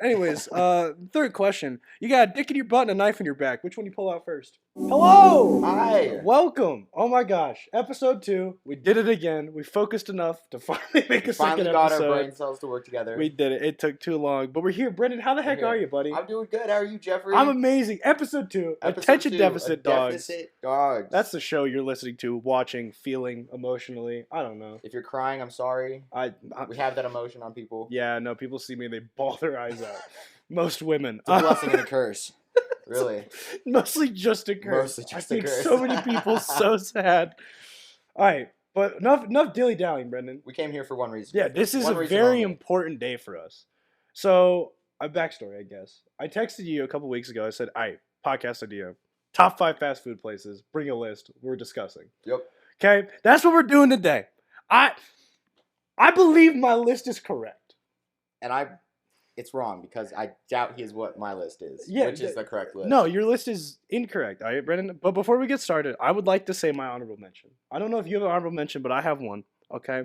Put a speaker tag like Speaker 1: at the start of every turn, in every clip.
Speaker 1: Anyways, third question. You got a dick in your butt and a knife in your back. Which one you pull out first? Hello!
Speaker 2: Hi!
Speaker 1: Welcome! Oh my gosh. Episode 2. We did it again. We focused enough to finally make a second
Speaker 2: Finally got
Speaker 1: episode.
Speaker 2: our brain cells to work together.
Speaker 1: We did it. It took too long. But we're here. Brendan, how the heck are you, buddy?
Speaker 2: I'm doing good. How are you, Jeffrey?
Speaker 1: I'm amazing. Episode 2. Attention Deficit Dogs.
Speaker 2: Deficit Dogs.
Speaker 1: That's the show you're listening to, watching, feeling emotionally. I don't know.
Speaker 2: If you're crying, I'm sorry. We have that emotion on people.
Speaker 1: Yeah, no, people see me, they bawl their eyes out. Most women.
Speaker 2: It's a blessing and a curse. Really.
Speaker 1: Mostly just a curse.
Speaker 2: Mostly just
Speaker 1: I
Speaker 2: a
Speaker 1: think
Speaker 2: curse.
Speaker 1: so many people so sad. All right, but enough dilly-dallying, Brendan.
Speaker 2: We came here for one reason.
Speaker 1: Yeah, this is
Speaker 2: one
Speaker 1: a
Speaker 2: reason
Speaker 1: very
Speaker 2: only.
Speaker 1: important day for us. So, a backstory, I guess. I texted you a couple weeks ago. I said, all right, podcast idea. Top 5 fast food places. Bring a list. We're discussing.
Speaker 2: Yep.
Speaker 1: Okay? That's what we're doing today. I believe my list is correct.
Speaker 2: And it's wrong because I doubt he is what my list is.
Speaker 1: Yeah,
Speaker 2: which is the correct list.
Speaker 1: No, your list is incorrect. All right, Brendan? But before we get started, I would like to say my honorable mention. I don't know if you have an honorable mention, but I have one. Okay?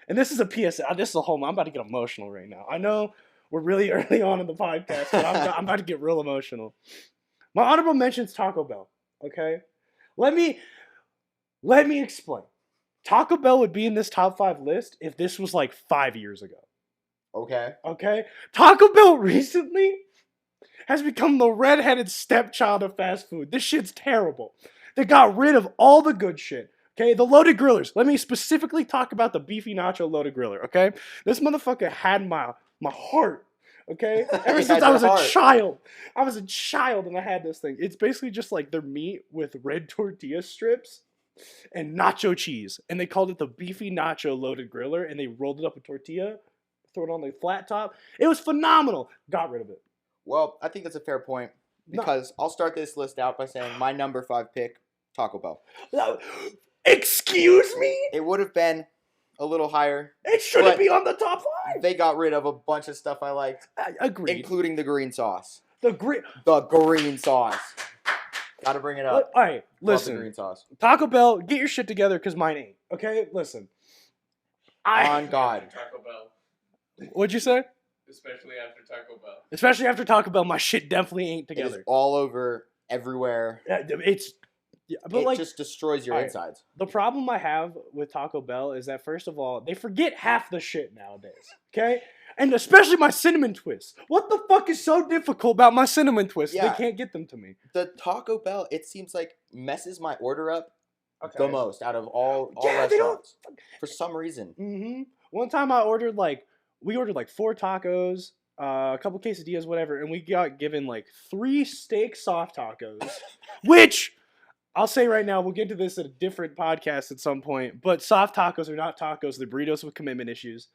Speaker 1: And this is a PSA. This is a whole. I'm about to get emotional right now. I know we're really early on in the podcast, but I'm about to get real emotional. My honorable mention is Taco Bell. Okay? Let me explain. Taco Bell would be in this top 5 list if this was like 5 years ago.
Speaker 2: Okay.
Speaker 1: Okay? Taco Bell recently has become the redheaded stepchild of fast food. This shit's terrible. They got rid of all the good shit. Okay? The loaded grillers. Let me specifically talk about the beefy nacho loaded griller. Okay? This motherfucker had my heart. Okay? Ever since I was a child. I was a child and I had this thing. It's basically just like their meat with red tortilla strips and nacho cheese. And they called it the beefy nacho loaded griller. And they rolled it up with tortilla. Throw it on the flat top. It was phenomenal. Got rid of it.
Speaker 2: Well, I think that's a fair point because I'll start this list out by saying my number 5 pick, Taco Bell.
Speaker 1: Excuse me?
Speaker 2: It would have been a little higher.
Speaker 1: It shouldn't be on the top 5.
Speaker 2: They got rid of a bunch of stuff I liked.
Speaker 1: Agreed.
Speaker 2: Including the green sauce.
Speaker 1: The green
Speaker 2: sauce. Gotta bring it up.
Speaker 1: All right,
Speaker 2: Love
Speaker 1: listen.
Speaker 2: the green sauce.
Speaker 1: Taco Bell, get your shit together because mine ain't. Okay? Listen.
Speaker 2: On God.
Speaker 3: Taco Bell.
Speaker 1: What'd you say?
Speaker 3: Especially after Taco Bell.
Speaker 1: Especially after Taco Bell, my shit definitely ain't
Speaker 2: It is
Speaker 1: together.
Speaker 2: all over, everywhere.
Speaker 1: But
Speaker 2: it just destroys your insides.
Speaker 1: The problem I have with Taco Bell is that, first of all, they forget half the shit nowadays. Okay? And especially my cinnamon twists. What the fuck is so difficult about my cinnamon twists?
Speaker 2: Yeah.
Speaker 1: They can't get them to me.
Speaker 2: The Taco Bell, it seems like, messes my order up
Speaker 1: Okay.
Speaker 2: the most out of all
Speaker 1: Yeah, they don't-
Speaker 2: restaurants. For some reason.
Speaker 1: Mm-hmm. One time we ordered like 4 tacos, a couple quesadillas, whatever, and we got given like 3 steak soft tacos, which I'll say right now, we'll get to this at a different podcast at some point, but soft tacos are not tacos. They're burritos with commitment issues.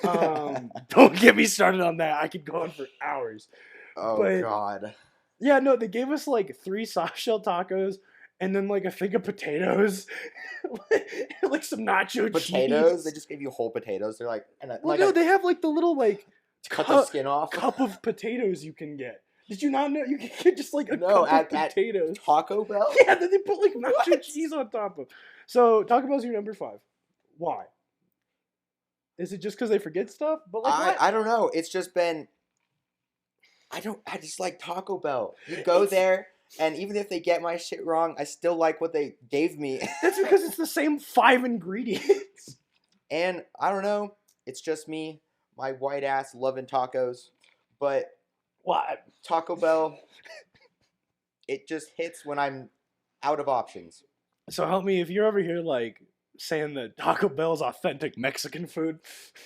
Speaker 1: Don't get me started on that. I could go on for hours.
Speaker 2: Oh,
Speaker 1: But-
Speaker 2: God.
Speaker 1: Yeah, no, they gave us like 3 soft shell tacos and then like a thing of potatoes, like some nacho
Speaker 2: Potatoes?
Speaker 1: cheese.
Speaker 2: They just gave you whole potatoes. They're like...
Speaker 1: Well, no, they have like the little like
Speaker 2: cut the skin off.
Speaker 1: cup of potatoes you can get. Did you not know you can get just like a
Speaker 2: No,
Speaker 1: cup of potatoes?
Speaker 2: Taco Bell?
Speaker 1: Yeah, then they put like nacho cheese on top of. So Taco Bell's your number 5. Why? Is it just because they forget stuff? But like,
Speaker 2: I don't know. It's just been... I just like Taco Bell. You go there, and even if they get my shit wrong, I still like what they gave me.
Speaker 1: That's because it's the same 5 ingredients.
Speaker 2: And I don't know. It's just me, my white ass loving tacos. But
Speaker 1: What?
Speaker 2: Taco Bell, it just hits when I'm out of options.
Speaker 1: So help me, if you're over here like saying that Taco Bell's authentic Mexican food,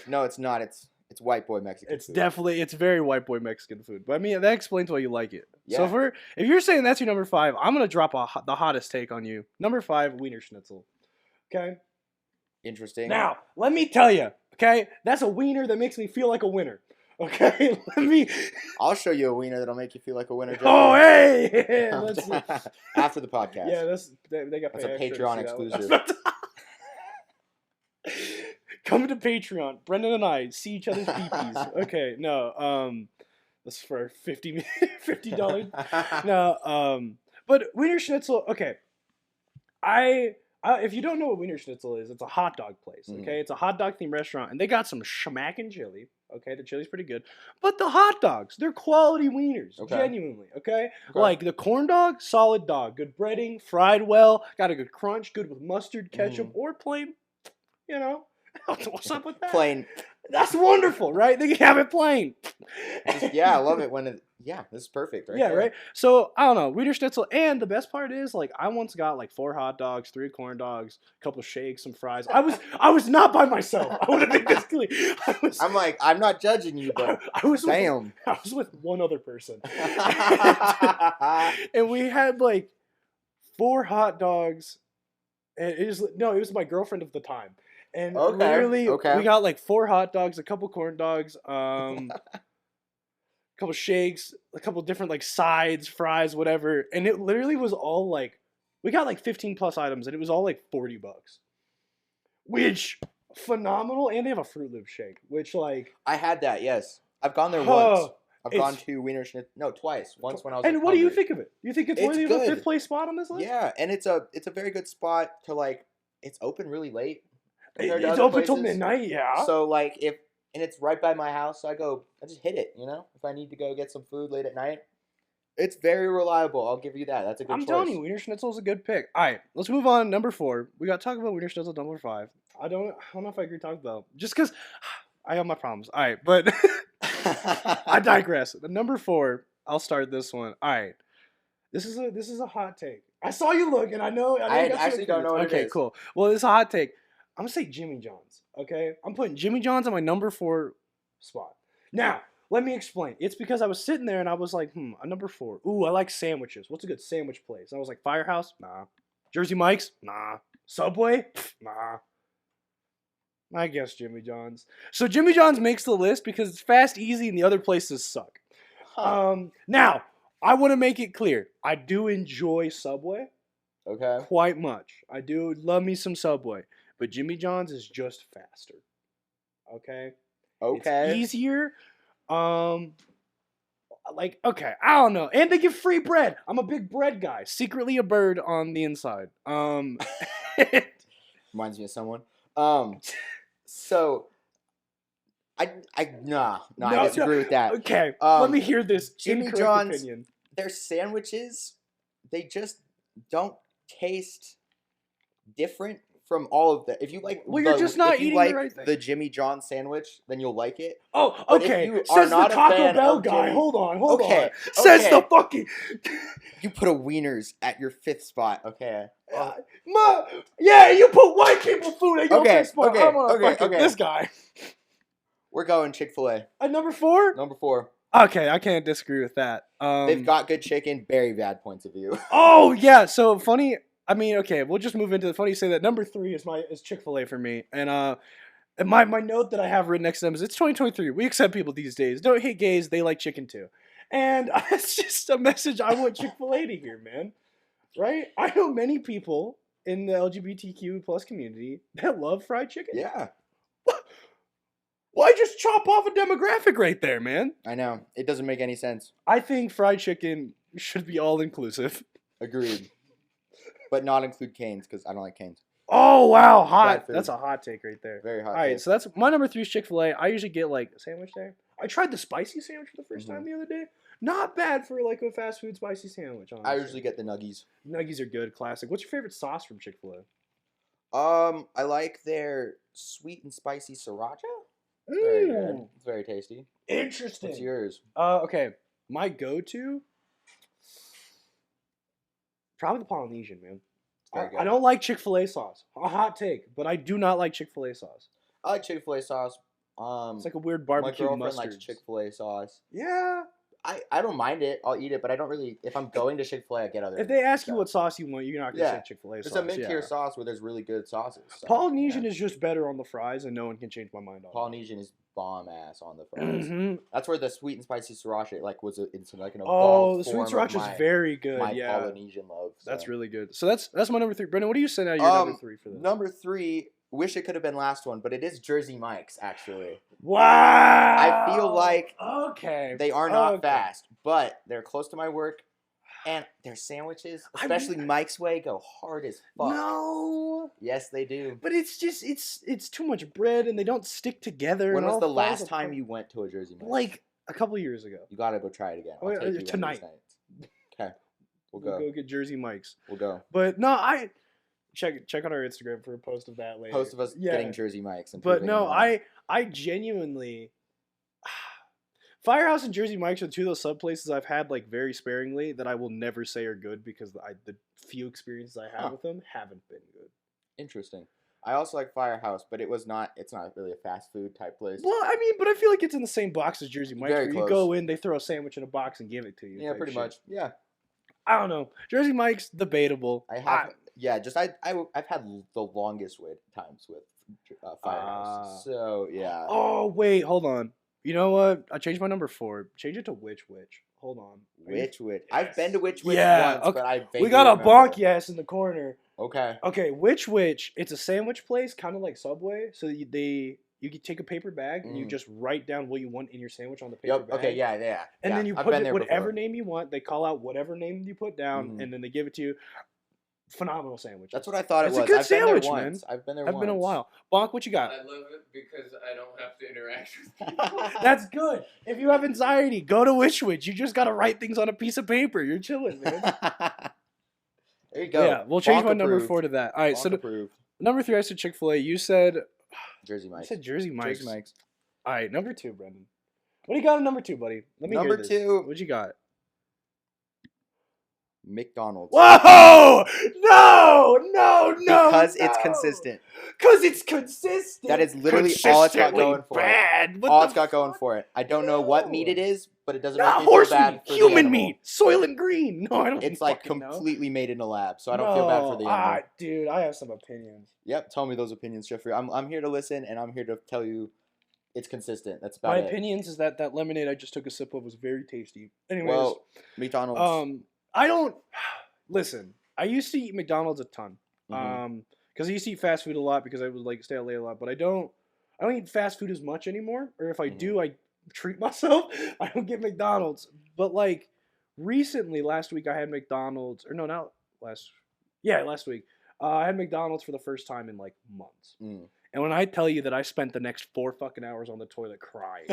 Speaker 2: No, it's not. It's white boy Mexican
Speaker 1: it's
Speaker 2: food.
Speaker 1: it's very white boy Mexican food. But I mean, that explains why you like it. So
Speaker 2: Yeah.
Speaker 1: if you're saying that's your number 5, I'm gonna drop the hottest take on you. Number 5, Wiener Schnitzel. Okay.
Speaker 2: Interesting.
Speaker 1: Now, let me tell you, okay? That's a wiener that makes me feel like a winner. Okay?
Speaker 2: I'll show you a wiener that'll make you feel like a winner.
Speaker 1: Oh,
Speaker 2: Jeffrey.
Speaker 1: hey!
Speaker 2: After the podcast.
Speaker 1: Yeah, they got
Speaker 2: That's
Speaker 1: paid
Speaker 2: a
Speaker 1: extra to
Speaker 2: Patreon
Speaker 1: see that one.
Speaker 2: exclusive.
Speaker 1: Come to Patreon. Brendan and I see each other's peepees. Okay, no, that's for $50. No, but Wiener Schnitzel, okay. If you don't know what Wiener Schnitzel is, it's a hot dog place, okay? It's a hot dog themed restaurant, and they got some schmackin' chili, Okay, the chili's pretty good. But the hot dogs, they're quality wieners.
Speaker 2: Okay.
Speaker 1: Genuinely. Okay?
Speaker 2: Okay.
Speaker 1: Like the corn dog, solid dog. Good breading, fried well, got a good crunch, good with mustard, ketchup,
Speaker 2: Mhm.
Speaker 1: or plain, you know. What's up with that?
Speaker 2: Plain.
Speaker 1: That's wonderful, right? They can have it plain.
Speaker 2: Yeah, I love it when it. Yeah, this is perfect, right?
Speaker 1: Yeah,
Speaker 2: there.
Speaker 1: right. So I don't know, Wiener Schnitzel, and the best part is, like, I once got like 4 hot dogs, 3 corn dogs, a couple shakes, some fries. I was not by myself. I want to make this clear.
Speaker 2: I'm like, I'm not judging you, but
Speaker 1: I was with,
Speaker 2: damn.
Speaker 1: I was with one other person, and we had like 4 hot dogs, and it was my girlfriend of the time, and
Speaker 2: Okay,
Speaker 1: literally
Speaker 2: okay.
Speaker 1: we got like 4 hot dogs, a couple corn dogs, couple shakes, a couple different like sides, fries, whatever, and it literally was all like, we got like 15 plus items, and it was all like $40, which phenomenal. And they have a Fruit Loop shake, which like,
Speaker 2: I had that. Yes, I've gone there
Speaker 1: huh,
Speaker 2: once. I've
Speaker 1: it's-
Speaker 2: gone to Wiener Schnitzel. No, twice. Once when I was.
Speaker 1: and
Speaker 2: like,
Speaker 1: what do you
Speaker 2: hungry.
Speaker 1: think of it? You think it's
Speaker 2: It's
Speaker 1: worthy of a
Speaker 2: good.
Speaker 1: 5th place spot on this list?
Speaker 2: Yeah, and it's a very good spot to like. It's open really late. compared to
Speaker 1: It's
Speaker 2: other
Speaker 1: open till
Speaker 2: places.
Speaker 1: midnight. Yeah.
Speaker 2: So like and it's right by my house, so I just hit it. If I need to go get some food late at night, it's very reliable. I'll give you that. That's a good
Speaker 1: I'm
Speaker 2: choice.
Speaker 1: telling you, Wiener Schnitzel is a good pick. All right, let's move on. Number 4. We got to talk about Wiener Schnitzel. Number 5. I don't know if I agree to talk about, just because I have my problems. All right, but I digress. The number 4. I'll start this one. All right, this is a hot take. I saw you look, and I know
Speaker 2: I
Speaker 1: you got some
Speaker 2: actually don't know what it
Speaker 1: Okay,
Speaker 2: is.
Speaker 1: cool. Well, this is a hot take. I'm gonna say Jimmy John's. Okay, I'm putting Jimmy John's on my number 4 spot. Now, let me explain. It's because I was sitting there and I was like, a number 4. Ooh, I like sandwiches. What's a good sandwich place? And I was like, Firehouse? Nah. Jersey Mike's? Nah. Subway? Pff, nah. I guess Jimmy John's. So Jimmy John's makes the list because it's fast, easy, and the other places suck.
Speaker 2: Huh.
Speaker 1: Now, I want to make it clear. I do enjoy Subway
Speaker 2: Okay.
Speaker 1: quite much. I do love me some Subway. But Jimmy John's is just faster. Okay?
Speaker 2: Okay.
Speaker 1: It's easier. Okay, I don't know. And they give free bread. I'm a big bread guy. Secretly a bird on the inside.
Speaker 2: Reminds me of someone. So I disagree with that.
Speaker 1: Okay, let me hear this
Speaker 2: Jimmy
Speaker 1: incorrect
Speaker 2: John's-
Speaker 1: opinion.
Speaker 2: Their sandwiches, they just don't taste different from all of the. If you like,
Speaker 1: Well, you're just not
Speaker 2: if you
Speaker 1: eating
Speaker 2: like
Speaker 1: the right thing.
Speaker 2: the Jimmy John sandwich, then you'll like it.
Speaker 1: Oh,
Speaker 2: But if
Speaker 1: okay.
Speaker 2: you are
Speaker 1: Says the
Speaker 2: not a
Speaker 1: Taco
Speaker 2: fan
Speaker 1: Bell
Speaker 2: of
Speaker 1: guy.
Speaker 2: Jimmy-
Speaker 1: Hold on.
Speaker 2: Okay,
Speaker 1: Says the
Speaker 2: okay.
Speaker 1: fucking.
Speaker 2: You put a wieners at your 5th spot. Okay.
Speaker 1: Yeah, you put white people food at your
Speaker 2: Okay,
Speaker 1: fifth spot.
Speaker 2: okay,
Speaker 1: I'm gonna
Speaker 2: okay,
Speaker 1: fucking
Speaker 2: okay.
Speaker 1: this guy.
Speaker 2: We're going Chick-fil-A.
Speaker 1: At number 4?
Speaker 2: Number 4.
Speaker 1: Okay, I can't disagree with that.
Speaker 2: They've got good chicken. Very bad points of view.
Speaker 1: Oh yeah, so funny. I mean, okay, we'll just move into the funny. You say that number 3 is Chick-fil-A for me, and my note that I have written next to them is it's 2023. We accept people these days. Don't hate gays. They like chicken too, and it's just a message I want Chick-fil-A to hear, man. Right? I know many people in the LGBTQ plus community that love fried chicken.
Speaker 2: Yeah,
Speaker 1: Why just chop off a demographic right there, man?
Speaker 2: I know. It doesn't make any sense.
Speaker 1: I think fried chicken should be all inclusive.
Speaker 2: Agreed. But not include canes because I don't like canes.
Speaker 1: Oh wow,
Speaker 2: Bad
Speaker 1: hot.
Speaker 2: food.
Speaker 1: That's a hot take right there.
Speaker 2: Very hot.
Speaker 1: All right,
Speaker 2: take.
Speaker 1: so that's my number 3 is Chick-fil-A. I usually get like a sandwich there. I tried the spicy sandwich for the 1st time the other day. Not bad for like a fast food spicy sandwich. Honestly.
Speaker 2: I usually get the nuggies.
Speaker 1: Nuggies are good, classic. What's your favorite sauce from Chick-fil-A?
Speaker 2: I like their sweet and spicy sriracha. It's very good. It's very tasty.
Speaker 1: Interesting.
Speaker 2: What's yours?
Speaker 1: Okay, my go-to probably the Polynesian, man.
Speaker 2: It's very good.
Speaker 1: I don't like Chick-fil-A sauce. A hot take, but I do not like Chick-fil-A sauce.
Speaker 2: I like Chick-fil-A sauce.
Speaker 1: It's like a weird
Speaker 2: my
Speaker 1: barbecue
Speaker 2: girlfriend
Speaker 1: mustard.
Speaker 2: likes Chick-fil-A sauce.
Speaker 1: Yeah.
Speaker 2: I don't mind it. I'll eat it, but I don't really. If I'm going to Chick-fil-A, I get other.
Speaker 1: If they ask you
Speaker 2: stuff.
Speaker 1: what sauce you want, you're not gonna
Speaker 2: Yeah.
Speaker 1: say Chick-fil-A sauce.
Speaker 2: It's a mid-tier
Speaker 1: yeah.
Speaker 2: sauce where there's really good sauces. So,
Speaker 1: Polynesian
Speaker 2: yeah.
Speaker 1: is just better on the fries, and no one can change my mind on
Speaker 2: Polynesian is bomb ass on the fries.
Speaker 1: Mm-hmm.
Speaker 2: That's where the sweet and spicy sriracha it's like an
Speaker 1: Oh,
Speaker 2: evolved
Speaker 1: the sweet
Speaker 2: form of
Speaker 1: sriracha is very good.
Speaker 2: my
Speaker 1: Yeah,
Speaker 2: Polynesian love.
Speaker 1: that's
Speaker 2: so.
Speaker 1: really good. So that's my number 3. Brendan, what do you say now? Your number 3 for this?
Speaker 2: Number 3. Wish it could have been last one, but it is Jersey Mike's actually.
Speaker 1: Wow.
Speaker 2: I feel like
Speaker 1: okay
Speaker 2: they are not
Speaker 1: Okay.
Speaker 2: fast, but they're close to my work. And their sandwiches,
Speaker 1: I
Speaker 2: especially Mike's Way, go hard as fuck.
Speaker 1: No,
Speaker 2: Yes, they do.
Speaker 1: but it's just it's too much bread and they don't stick together.
Speaker 2: When
Speaker 1: and
Speaker 2: was
Speaker 1: all
Speaker 2: the
Speaker 1: falls
Speaker 2: last time
Speaker 1: apart.
Speaker 2: you went to a Jersey Mike's?
Speaker 1: Like a couple years ago.
Speaker 2: You gotta go try it again. I'll
Speaker 1: Oh,
Speaker 2: take you
Speaker 1: tonight.
Speaker 2: One of these nights. Okay, we'll
Speaker 1: We'll
Speaker 2: go.
Speaker 1: go get Jersey Mike's.
Speaker 2: We'll go.
Speaker 1: But no, I check on our Instagram for a post of that later.
Speaker 2: Post of us
Speaker 1: Yeah.
Speaker 2: getting Jersey Mike's. And
Speaker 1: But
Speaker 2: proving
Speaker 1: no,
Speaker 2: them.
Speaker 1: I genuinely Firehouse and Jersey Mike's are two of those sub places I've had like very sparingly that I will never say are good because the few experiences I have
Speaker 2: Huh.
Speaker 1: with them haven't been good.
Speaker 2: Interesting. I also like Firehouse, but it's not really a fast food type place.
Speaker 1: Well, I mean, but I feel like it's in the same box as Jersey Mike's.
Speaker 2: Very
Speaker 1: Where you
Speaker 2: close.
Speaker 1: go in, they throw a sandwich in a box and give it to you.
Speaker 2: Yeah,
Speaker 1: type
Speaker 2: pretty
Speaker 1: shit.
Speaker 2: much. Yeah.
Speaker 1: I don't know. Jersey Mike's debatable.
Speaker 2: I have. Yeah, just I've had the longest wait times with Firehouse. So yeah.
Speaker 1: Oh wait, hold on. You know what? I changed my number 4. Change it to Which. Hold on.
Speaker 2: Which? I've been to Which
Speaker 1: Yeah,
Speaker 2: once,
Speaker 1: okay.
Speaker 2: but I
Speaker 1: We
Speaker 2: vaguely
Speaker 1: got a
Speaker 2: remember.
Speaker 1: bonk yes in the corner.
Speaker 2: Okay.
Speaker 1: Okay, Which. It's a sandwich place, kind of like Subway. So you can take a paper bag and you just write down what you want in your sandwich on the paper
Speaker 2: Yep.
Speaker 1: bag.
Speaker 2: Okay. Yeah.
Speaker 1: And
Speaker 2: yeah.
Speaker 1: then you
Speaker 2: I've
Speaker 1: put
Speaker 2: been
Speaker 1: it,
Speaker 2: there
Speaker 1: whatever
Speaker 2: before.
Speaker 1: name you want. They call out whatever name you put down,
Speaker 2: Mhm.
Speaker 1: and then they give it to you. Phenomenal sandwich.
Speaker 2: That's what I thought
Speaker 1: It's
Speaker 2: it
Speaker 1: a
Speaker 2: was.
Speaker 1: good
Speaker 2: I've
Speaker 1: sandwich,
Speaker 2: been there
Speaker 1: man.
Speaker 2: once. I've been there
Speaker 1: I've
Speaker 2: once.
Speaker 1: been a while. Bonk, what you got?
Speaker 3: I love it because I don't have to interact with people.
Speaker 1: That's good. If you have anxiety, go to Which. You just gotta write things on a piece of paper. You're chilling, man.
Speaker 2: There you go.
Speaker 1: Yeah, we'll change
Speaker 2: Bonk
Speaker 1: my number
Speaker 2: approved.
Speaker 1: 4 to that. All right,
Speaker 2: Bonk
Speaker 1: so
Speaker 2: approved.
Speaker 1: number 3, I said Chick-fil-A. You said
Speaker 2: Jersey
Speaker 1: I
Speaker 2: Mike's.
Speaker 1: said Jersey Mike's.
Speaker 2: Jersey Mike's.
Speaker 1: All right, number 2, Brendan. What do you got on number 2, buddy? Let me
Speaker 2: Number
Speaker 1: hear this.
Speaker 2: 2.
Speaker 1: What you got?
Speaker 2: McDonald's.
Speaker 1: Whoa! No!
Speaker 2: Because it's consistent.
Speaker 1: Because it's consistent.
Speaker 2: That is literally all it's got going for it.
Speaker 1: Bad. What
Speaker 2: All
Speaker 1: the
Speaker 2: it's got going
Speaker 1: fuck?
Speaker 2: for it. I don't know what
Speaker 1: No.
Speaker 2: meat it is, but it doesn't
Speaker 1: Not
Speaker 2: make me
Speaker 1: horse
Speaker 2: feel bad
Speaker 1: meat,
Speaker 2: for the
Speaker 1: human
Speaker 2: animal.
Speaker 1: meat, Soylent Green. No, I don't.
Speaker 2: It's like
Speaker 1: fucking know.
Speaker 2: completely made in a lab, so I don't feel bad for the animal.
Speaker 1: Dude, I have some opinions.
Speaker 2: Yep, tell me those opinions, Jeffrey. I'm here to listen, and I'm here to tell you it's consistent. That's about
Speaker 1: My
Speaker 2: it.
Speaker 1: opinions is that lemonade I just took a sip of was very tasty. Anyways,
Speaker 2: Well, McDonald's.
Speaker 1: I don't listen. I used to eat McDonald's a ton.
Speaker 2: Mhm.
Speaker 1: Because I used to eat fast food a lot because I would like stay out late a lot. But I don't eat fast food as much anymore. Or if I do, I treat myself. I don't get McDonald's. But like recently, last week I had McDonald's. Or no, not last. Yeah, last week. I had McDonald's for the first time in like months.
Speaker 2: Mm.
Speaker 1: And when I tell you that I spent the next 4 fucking hours on the toilet crying.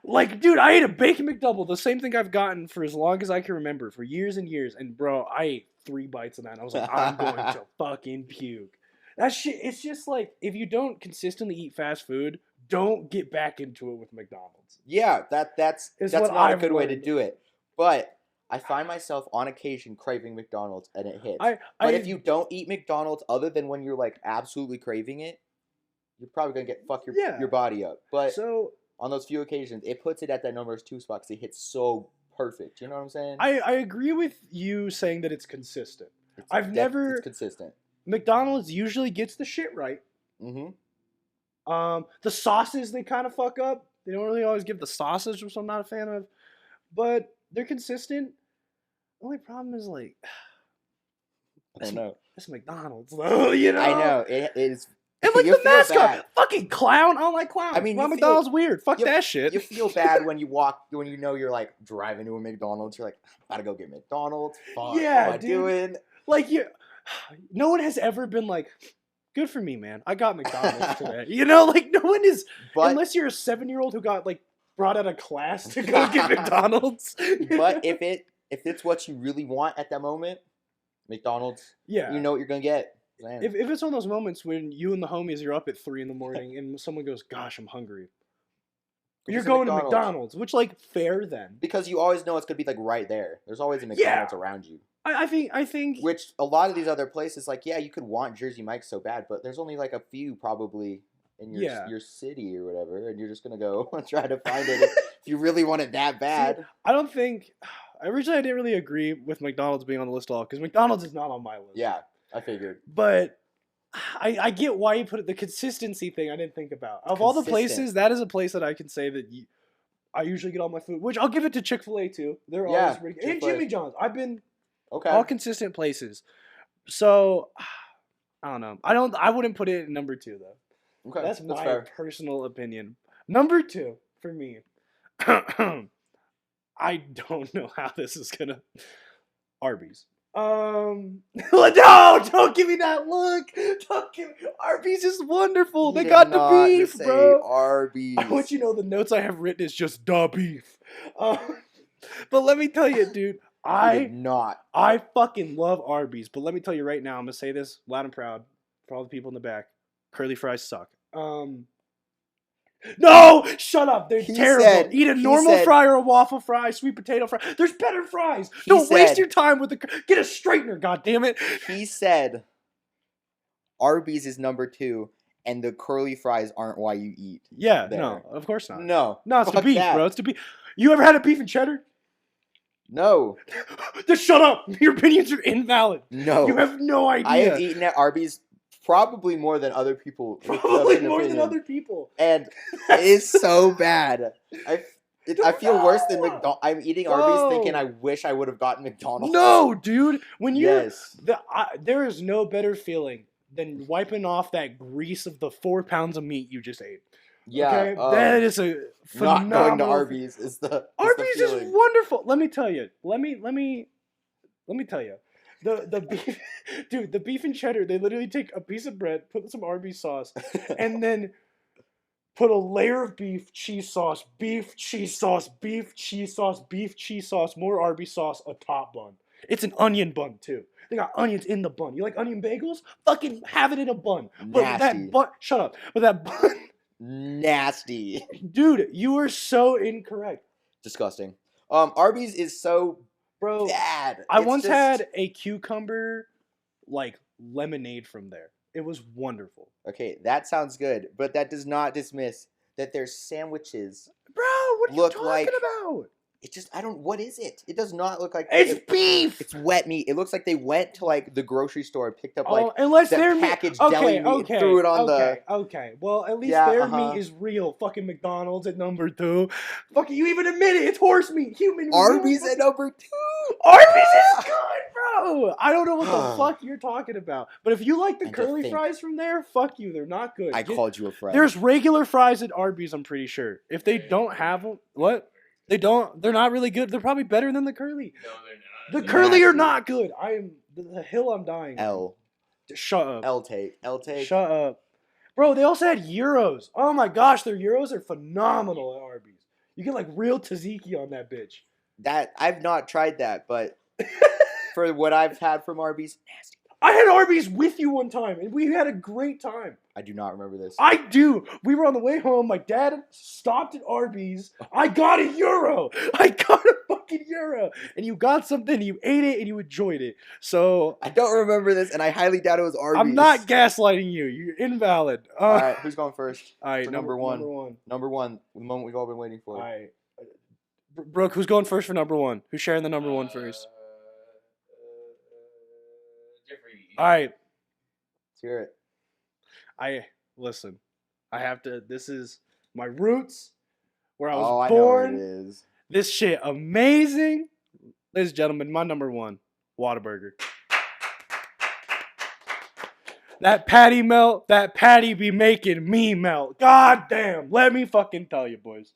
Speaker 1: Like, dude, I ate a bacon McDouble, the same thing I've gotten for as long as I can remember, for years and years. And bro, I ate 3 bites of that, and I was like, I'm going to fucking puke. That shit, it's just like, if you don't consistently eat fast food, don't get back into it with McDonald's.
Speaker 2: Yeah, that's
Speaker 1: It's
Speaker 2: not
Speaker 1: what
Speaker 2: a
Speaker 1: I've
Speaker 2: good way to
Speaker 1: learned.
Speaker 2: do it. But I find myself on occasion craving McDonald's, and it hits.
Speaker 1: But
Speaker 2: But if you don't eat McDonald's other than when you're like absolutely craving it, you're probably gonna fuck your body up. But
Speaker 1: so
Speaker 2: on those few occasions, it puts it at that number 2 spot because it hits so perfect. You know what I'm saying?
Speaker 1: I agree with you saying that it's consistent. It's
Speaker 2: consistent.
Speaker 1: McDonald's usually gets the shit right.
Speaker 2: Mm-hmm.
Speaker 1: The sauces they kind of fuck up. They don't really always give the sauces, which I'm not a fan of. But they're consistent. The only problem is like,
Speaker 2: I don't know.
Speaker 1: it's McDonald's though, you know.
Speaker 2: I know it is.
Speaker 1: And like
Speaker 2: you
Speaker 1: the
Speaker 2: feel
Speaker 1: mascot,
Speaker 2: bad.
Speaker 1: fucking clown. I don't like clowns.
Speaker 2: I mean, you
Speaker 1: McDonald's
Speaker 2: feel-
Speaker 1: weird. Fuck
Speaker 2: you-
Speaker 1: that shit.
Speaker 2: You feel bad when you know you're like driving to a McDonald's. You're like, gotta go get McDonald's. Fuck,
Speaker 1: Yeah,
Speaker 2: what am I
Speaker 1: dude.
Speaker 2: doing?
Speaker 1: Like no one has ever been like, good for me, man. I got McDonald's today. You know, like no one is,
Speaker 2: But
Speaker 1: unless you're a 7-year-old who got like brought out of class to go get McDonald's.
Speaker 2: but if it's what you really want at that moment, McDonald's,
Speaker 1: yeah,
Speaker 2: you know what you're gonna get. Man.
Speaker 1: If it's one of those moments when you and the homies are up at 3 a.m. and someone goes, "Gosh, I'm hungry,"
Speaker 2: Go
Speaker 1: you're
Speaker 2: get
Speaker 1: going to McDonald's, which like fair then.
Speaker 2: because you always know it's gonna be like right there. There's always a McDonald's around you.
Speaker 1: I think
Speaker 2: Which a lot of these other places, like you could want Jersey Mike's so bad, but there's only like a few probably in your city or whatever, and you're just gonna go try to find it if you really want it that bad.
Speaker 1: I don't think originally I didn't really agree with McDonald's being on the list at all because McDonald's is not on my list.
Speaker 2: Yeah, I figured.
Speaker 1: But I get why you put it. The consistency thing I didn't think about. Of all the places, that is a place that I can say that I usually get all my food. Which I'll give it to Chick-fil-A too. They're always pretty good. And
Speaker 2: Chick-fil-A.
Speaker 1: Jimmy John's. I've been
Speaker 2: Okay.
Speaker 1: all consistent places. So I don't know. I wouldn't put it in number 2 though.
Speaker 2: Okay.
Speaker 1: That's my
Speaker 2: fair.
Speaker 1: personal opinion. Number 2 for me. I don't know how this is gonna. Arby's. No, don't give me that look. Don't give me. Arby's is wonderful.
Speaker 2: He
Speaker 1: They
Speaker 2: did
Speaker 1: got the
Speaker 2: not
Speaker 1: beef,
Speaker 2: say
Speaker 1: bro.
Speaker 2: Arby's.
Speaker 1: I want you to know the notes I have written is just the beef. But let me tell you, dude,
Speaker 2: He did not.
Speaker 1: I fucking love Arby's. But let me tell you right now, I'm gonna say this loud and proud for all the people in the back. Curly fries suck. No, shut up. They're terrible. Eat a normal fry or a waffle fry, sweet potato fry. There's better fries. Don't waste your time with get a straightener, goddammit.
Speaker 2: He said Arby's is number 2 and the curly fries aren't why you eat.
Speaker 1: Yeah,
Speaker 2: there.
Speaker 1: no, of course not.
Speaker 2: No.
Speaker 1: No, it's the
Speaker 2: fuck
Speaker 1: beef,
Speaker 2: that.
Speaker 1: bro. It's the beef. You ever had a beef and cheddar?
Speaker 2: No.
Speaker 1: Just shut up. Your opinions are invalid.
Speaker 2: No.
Speaker 1: You have no idea.
Speaker 2: I have eaten at Arby's probably more than other people.
Speaker 1: Probably more than other people.
Speaker 2: And it is so bad. I feel worse than McDonald's. I'm eating Arby's thinking I wish I would have gotten McDonald's.
Speaker 1: No, dude. When you
Speaker 2: Yes.
Speaker 1: there is no better feeling than wiping off that grease of the 4 pounds of meat you just ate.
Speaker 2: Yeah.
Speaker 1: Okay? That is a phenomenal.
Speaker 2: Not going to Arby's is the
Speaker 1: Arby's
Speaker 2: is
Speaker 1: is wonderful. Let me tell you. Let me tell you. The beef, dude, the beef and cheddar, they literally take a piece of bread, put some Arby's sauce, and then put a layer of beef, cheese sauce, beef, cheese sauce, beef, cheese sauce, beef, cheese sauce, more Arby's sauce, a top bun. It's an onion bun, too. They got onions in the bun. You like onion bagels? Fucking have it in a bun. But that bun, shut up. But that bun.
Speaker 2: Nasty.
Speaker 1: Dude, you are so incorrect.
Speaker 2: Disgusting. Arby's is so
Speaker 1: Bro,
Speaker 2: bad.
Speaker 1: I once had a cucumber, like, lemonade from there. It was wonderful.
Speaker 2: Okay, that sounds good, but that does not dismiss that their sandwiches
Speaker 1: Bro, what are you talking about?
Speaker 2: It just, what is it? It does not look like...
Speaker 1: It's beef!
Speaker 2: It's wet meat. It looks like they went to, like, the grocery store and picked up, like,
Speaker 1: unless
Speaker 2: the packaged deli meat and threw it on the...
Speaker 1: Okay, well, at least their meat is real. Fucking McDonald's at number 2. Fucking, you even admit it. It's horse meat. Human meat.
Speaker 2: Arby's at number 2?
Speaker 1: Arby's is good, bro! I don't know what the fuck you're talking about. But if you like the curly fries from there, fuck you. They're not good.
Speaker 2: I called you a friend.
Speaker 1: There's regular fries at Arby's, I'm pretty sure. If they don't have them... What? They don't. They're not really good. They're probably better than the curly.
Speaker 3: No, they're not.
Speaker 1: The curly are not good. I am the hill I'm dying.
Speaker 2: L.
Speaker 1: Shut up.
Speaker 2: L take.
Speaker 1: Shut up, bro. They also had gyros. Oh my gosh, their gyros are phenomenal at Arby's. You get like real tzatziki on that bitch.
Speaker 2: That I've not tried that, but for what I've had from Arby's, nasty.
Speaker 1: I had Arby's with you one time, and we had a great time.
Speaker 2: I do not remember this.
Speaker 1: I do. We were on the way home. My dad stopped at Arby's. I got a euro. I got a fucking euro. And you got something, you ate it, and you enjoyed it. So
Speaker 2: I don't remember this, and I highly doubt it was Arby's.
Speaker 1: I'm not gaslighting you. You're invalid.
Speaker 2: All right, who's going first?
Speaker 1: All right,
Speaker 2: number one. Number one, the moment we've all been waiting for.
Speaker 1: All right. Brooke, who's going first for number 1? Who's sharing the number 1 first?
Speaker 3: Jeffrey.
Speaker 1: All right.
Speaker 2: Let's hear it.
Speaker 1: Listen. I have to. This is my roots, where I was
Speaker 2: I
Speaker 1: born.
Speaker 2: know it is.
Speaker 1: This shit amazing, ladies and gentlemen. My number 1, Whataburger. That patty melt. That patty be making me melt. God damn. Let me fucking tell you, boys.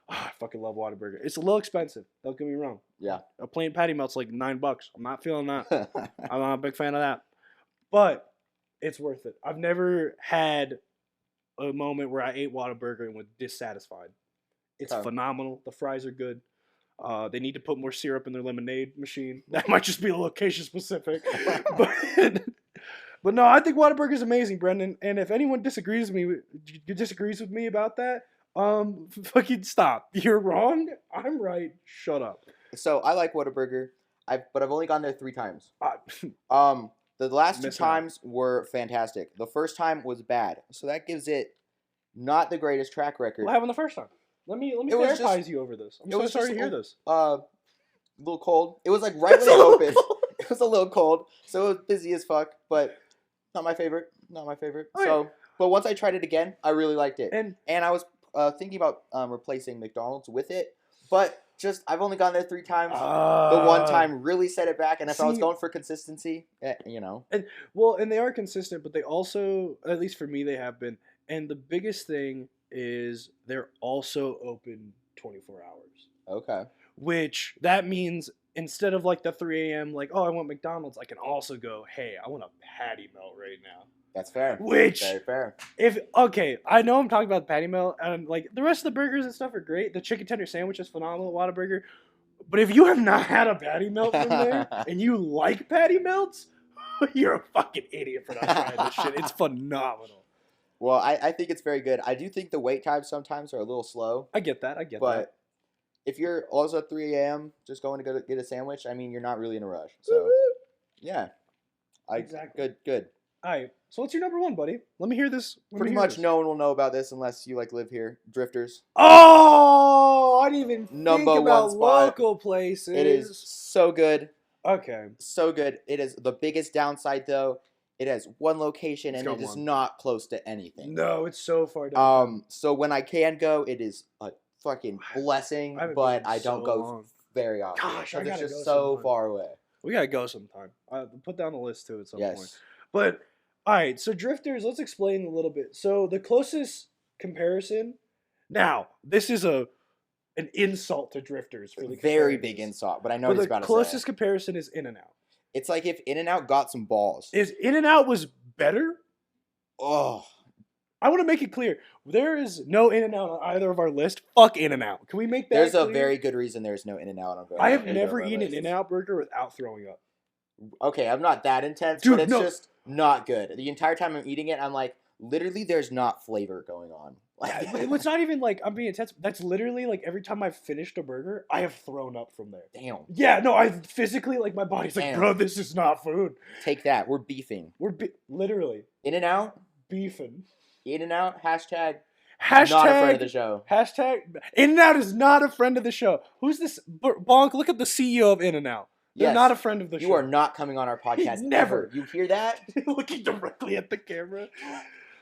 Speaker 1: I fucking love Whataburger. It's a little expensive. Don't get me wrong.
Speaker 2: Yeah.
Speaker 1: A plain patty melt's like $9. I'm not feeling that. I'm not a big fan of that. But it's worth it. I've never had a moment where I ate Whataburger and was dissatisfied. It's phenomenal. The fries are good. They need to put more syrup in their lemonade machine. That might just be location specific. But no, I think Whataburger is amazing, Brendan. And if anyone disagrees with me about that, fucking stop. You're wrong. I'm right. Shut up.
Speaker 2: So I like Whataburger. But I've only gone there 3 times. The last 2 times were fantastic. The first time was bad, so that gives it not the greatest track record.
Speaker 1: What happened the first time? Let me baptize you over this. I'm so sorry to hear this.
Speaker 2: A little cold. It was like right when they opened. It was a little cold, so it was busy as fuck. But not my favorite. So, but once I tried it again, I really liked it. And I was thinking about replacing McDonald's with it, but I've only gone there 3 times. The one time really set it back, and if I was going for consistency, you know.
Speaker 1: And they are consistent, but they also, at least for me, they have been. And the biggest thing is they're also open 24 hours.
Speaker 2: Okay.
Speaker 1: Which that means instead of like the 3 a.m. like, oh, I want McDonald's, I can also go, hey, I want a patty melt right now.
Speaker 2: That's fair.
Speaker 1: Which,
Speaker 2: Very fair.
Speaker 1: Okay, I know I'm talking about patty melt, and like the rest of the burgers and stuff are great. The chicken tender sandwich is phenomenal, Whataburger. But if you have not had a patty melt from there and you like patty melts, you're a fucking idiot for not trying this shit. It's phenomenal.
Speaker 2: Well, I think it's very good. I do think the wait times sometimes are a little slow.
Speaker 1: I get that.
Speaker 2: But if you're also at 3 a.m. just going to go get a sandwich, I mean, you're not really in a rush. So, yeah.
Speaker 1: Exactly.
Speaker 2: Good.
Speaker 1: All right. So what's your number one, buddy? Let me hear this.
Speaker 2: Pretty much no one will know about this unless you, like, live here. Drifters.
Speaker 1: Oh, I didn't even
Speaker 2: Number
Speaker 1: think about
Speaker 2: one spot.
Speaker 1: local places.
Speaker 2: It is so good.
Speaker 1: Okay.
Speaker 2: So good. It is the biggest downside, though. It has one location, and it is not close to anything.
Speaker 1: No, it's so far down.
Speaker 2: So when I can go, it is a fucking blessing, but I don't go very often.
Speaker 1: Gosh, I
Speaker 2: it's
Speaker 1: gotta
Speaker 2: just
Speaker 1: go
Speaker 2: so
Speaker 1: sometime.
Speaker 2: far away.
Speaker 1: We gotta go sometime. Put down the list too at some point.
Speaker 2: Yes.
Speaker 1: But all right, so Drifters. Let's explain a little bit. So the closest comparison. Now, this is an insult to Drifters for the
Speaker 2: Very big insult, but I know what he's about to say.
Speaker 1: The closest comparison is In-N-Out.
Speaker 2: It's like if In-N-Out got some balls.
Speaker 1: Is In-N-Out was better?
Speaker 2: Oh.
Speaker 1: I want to make it clear. There is no In-N-Out on either of our list. Fuck In-N-Out. Can we make that
Speaker 2: There's
Speaker 1: clear?
Speaker 2: a very good reason there's no In-N-Out on
Speaker 1: I have never eaten an In-N-Out burger without throwing up.
Speaker 2: Okay, I'm not that intense,
Speaker 1: Dude,
Speaker 2: but it's just not good. The entire time I'm eating it, I'm like, literally, there's not flavor going on. Like,
Speaker 1: it's not even like I'm being intense. That's literally like every time I've finished a burger, I have thrown up from there.
Speaker 2: Damn.
Speaker 1: Yeah, no, I physically, like, my body's like, bro, this is not food.
Speaker 2: Take that. We're beefing.
Speaker 1: Literally.
Speaker 2: In-N-Out?
Speaker 1: Beefing.
Speaker 2: In-N-Out, hashtag
Speaker 1: not
Speaker 2: a friend of the show.
Speaker 1: Hashtag In-N-Out is not a friend of the show. Who's this? Bonk, look up the CEO of In-N-Out. They're not a friend of the show.
Speaker 2: You are not coming on our podcast
Speaker 1: Never.
Speaker 2: ever. You hear that?
Speaker 1: Looking directly at the camera.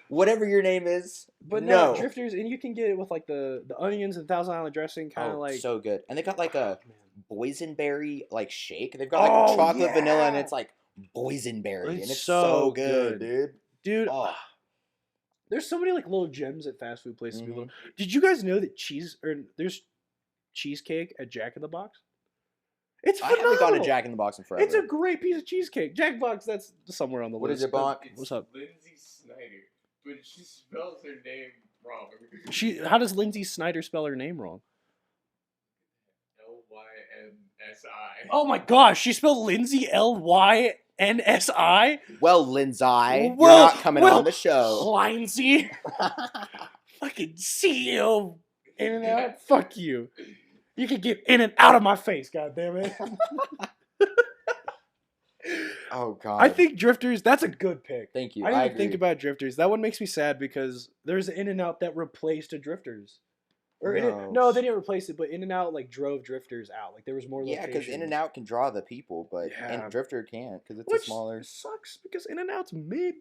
Speaker 2: Whatever your name is,
Speaker 1: but
Speaker 2: no.
Speaker 1: Drifters, and you can get it with like the onions and Thousand Island dressing, kind of like
Speaker 2: so good. And they got like a boysenberry like shake. They've got like chocolate vanilla, and it's like boysenberry, and it's so good,
Speaker 1: dude. There's so many like little gems at fast food places. Mm-hmm. Did you guys know that there's cheesecake at Jack in the Box? It's phenomenal.
Speaker 2: I haven't gone to Jack in the Box in forever.
Speaker 1: It's a great piece of cheesecake. Jack Box, that's somewhere on the list.
Speaker 2: What is it, Bonk?
Speaker 1: What's up?
Speaker 3: Lindsay Snyder. But she spells her name wrong.
Speaker 1: How does Lindsay Snyder spell her name wrong?
Speaker 3: L-Y-N-S-I.
Speaker 1: Oh my gosh, she spelled Lindsay L-Y-N-S-I?
Speaker 2: Well, Lindsay, you're not coming on the show.
Speaker 1: Lindsay. Fucking CEO In-N-Out. Fuck you. You can get in and out of my face, goddammit.
Speaker 2: Oh, God.
Speaker 1: I think Drifters, that's a good pick.
Speaker 2: Thank you.
Speaker 1: I didn't even think about Drifters. That one makes me sad because there's an In-N-Out that replaced a Drifters. No, they didn't replace it, but In-N-Out like drove Drifters out. Like there was more locations.
Speaker 2: Yeah, because In-N-Out can draw the people, but Drifter can't because it's a smaller.
Speaker 1: Which sucks because In-N-Out's mid.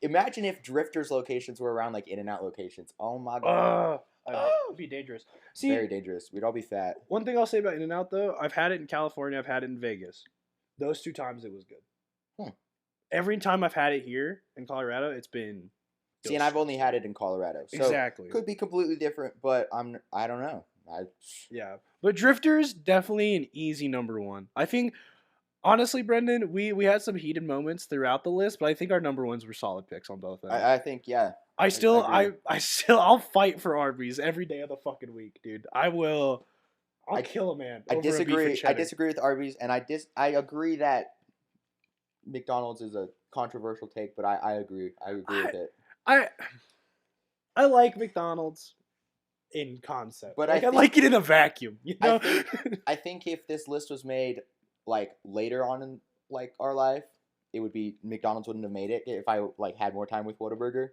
Speaker 2: Imagine if Drifters locations were around like In-N-Out locations. Oh my God.
Speaker 1: It'd be dangerous. See,
Speaker 2: very dangerous. We'd all be fat.
Speaker 1: One thing I'll say about In-N-Out though, I've had it in California. I've had it in Vegas. Those 2 times it was good. Every time I've had it here in Colorado, it's been.
Speaker 2: See, and I've only had it in Colorado, so
Speaker 1: exactly
Speaker 2: could be completely different, but I don't know.
Speaker 1: Yeah, but Drifters definitely an easy number 1. I think, honestly, Brendan, we had some heated moments throughout the list, but I think our number 1s were solid picks on both ends.
Speaker 2: I think
Speaker 1: I'll fight for Arby's every day of the fucking week, dude. I'll kill a man.
Speaker 2: I disagree with Arby's, and I agree that McDonald's is a controversial take, but I agree. I agree with it.
Speaker 1: I like McDonald's in concept,
Speaker 2: but
Speaker 1: I like it in a vacuum. You know?
Speaker 2: I think if this list was made like later on in like our life, it would be McDonald's wouldn't have made it if I like had more time with Whataburger.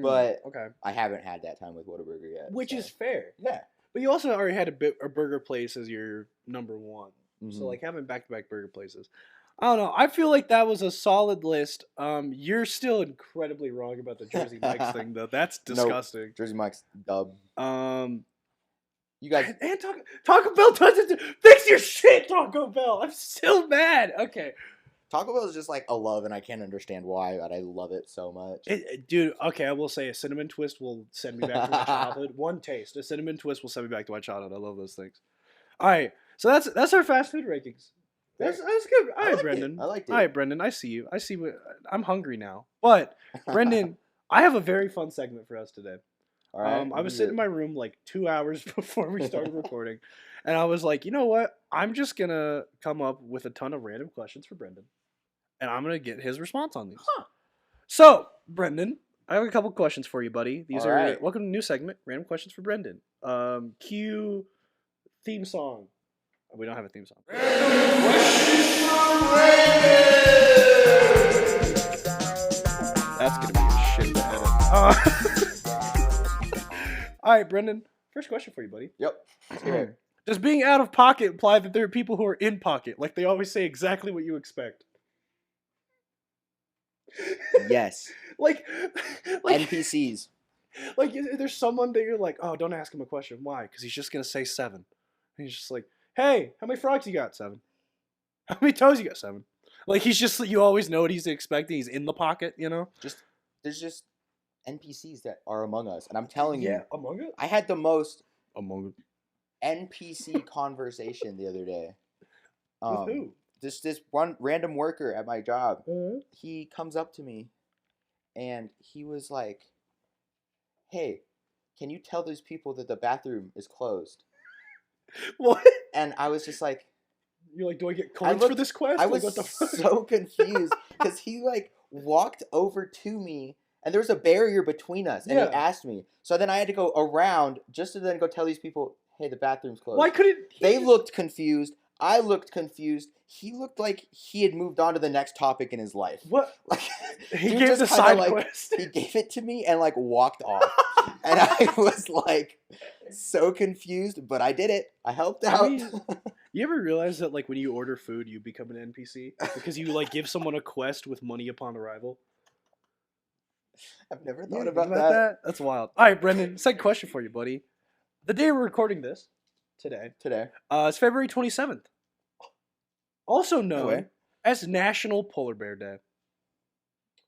Speaker 2: But I haven't had that time with Whataburger yet,
Speaker 1: which is fair.
Speaker 2: Yeah,
Speaker 1: but you also already had a burger place as your number 1, so like having back-to-back burger places. I don't know. I feel like that was a solid list. You're still incredibly wrong about the Jersey Mike's thing, though. That's disgusting.
Speaker 2: Nope. Jersey Mike's dub.
Speaker 1: You guys and Taco Bell does it. Fix your shit, Taco Bell. I'm still mad. Okay.
Speaker 2: Taco Bell is just like a love, and I can't understand why, but I love it so much.
Speaker 1: Dude, okay, I will say a cinnamon twist will send me back to my childhood. One taste, a cinnamon twist will send me back to my childhood. I love those things. All right, So that's our fast food rankings. That's good. All right, Brendan.
Speaker 2: I liked it.
Speaker 1: All right, Brendan. I see you. I see what I'm hungry now. But Brendan, I have a very fun segment for us today.
Speaker 2: All right.
Speaker 1: I was sitting in my room like 2 hours before we started recording, and I was like, you know what? I'm just gonna come up with a ton of random questions for Brendan, and I'm gonna get his response on these.
Speaker 2: Huh.
Speaker 1: So, Brendan, I have a couple questions for you, buddy. These
Speaker 2: All
Speaker 1: are
Speaker 2: right.
Speaker 1: welcome to a new segment, random questions for Brendan. Cue theme song. We don't have a theme song. That's gonna be a shit to edit. All right, Brendan. First question for you, buddy.
Speaker 2: Yep. Let's hear it.
Speaker 1: Does being out of pocket imply that there are people who are in pocket? Like they always say exactly what you expect.
Speaker 2: Yes.
Speaker 1: like
Speaker 2: NPCs.
Speaker 1: Like there's someone that you're like, oh, don't ask him a question. Why? Because he's just gonna say 7. And he's just like, hey, how many frogs you got? 7. How many toes you got? 7. Like he's just, you always know what he's expecting. He's in the pocket, you know.
Speaker 2: There's just NPCs that are among us, and I'm telling you,
Speaker 1: Among Us.
Speaker 2: I had the most
Speaker 1: Among Us.
Speaker 2: NPC conversation the other day.
Speaker 1: With who?
Speaker 2: This one random worker at my job.
Speaker 1: Uh-huh.
Speaker 2: He comes up to me, and he was like, "Hey, can you tell those people that the bathroom is closed?"
Speaker 1: What?
Speaker 2: And I was just like,
Speaker 1: You're like, do I get coins for this quest?
Speaker 2: I
Speaker 1: Like,
Speaker 2: was
Speaker 1: what the fuck?
Speaker 2: so confused because he like walked over to me, and there was a barrier between us, and he asked me. So then I had to go around just to then go tell these people, "Hey, the bathroom's closed."
Speaker 1: Why couldn't
Speaker 2: They looked confused. I looked confused. He looked like he had moved on to the next topic in his life.
Speaker 1: What?
Speaker 2: Like
Speaker 1: He
Speaker 2: dude
Speaker 1: gave
Speaker 2: just
Speaker 1: the
Speaker 2: kinda,
Speaker 1: side
Speaker 2: like,
Speaker 1: quest.
Speaker 2: He gave it to me and like walked off, and I was like so confused. But I did it. I helped out.
Speaker 1: I mean, you ever realize that like when you order food, you become an NPC because you like give someone a quest with money upon arrival?
Speaker 2: I've never
Speaker 1: You
Speaker 2: thought
Speaker 1: ever
Speaker 2: about
Speaker 1: think
Speaker 2: that.
Speaker 1: That's wild. All right, Brendan. Second question for you, buddy. The day we're recording this today,
Speaker 2: Today.
Speaker 1: it's February 27th, also
Speaker 2: way.
Speaker 1: known as National Polar Bear Day.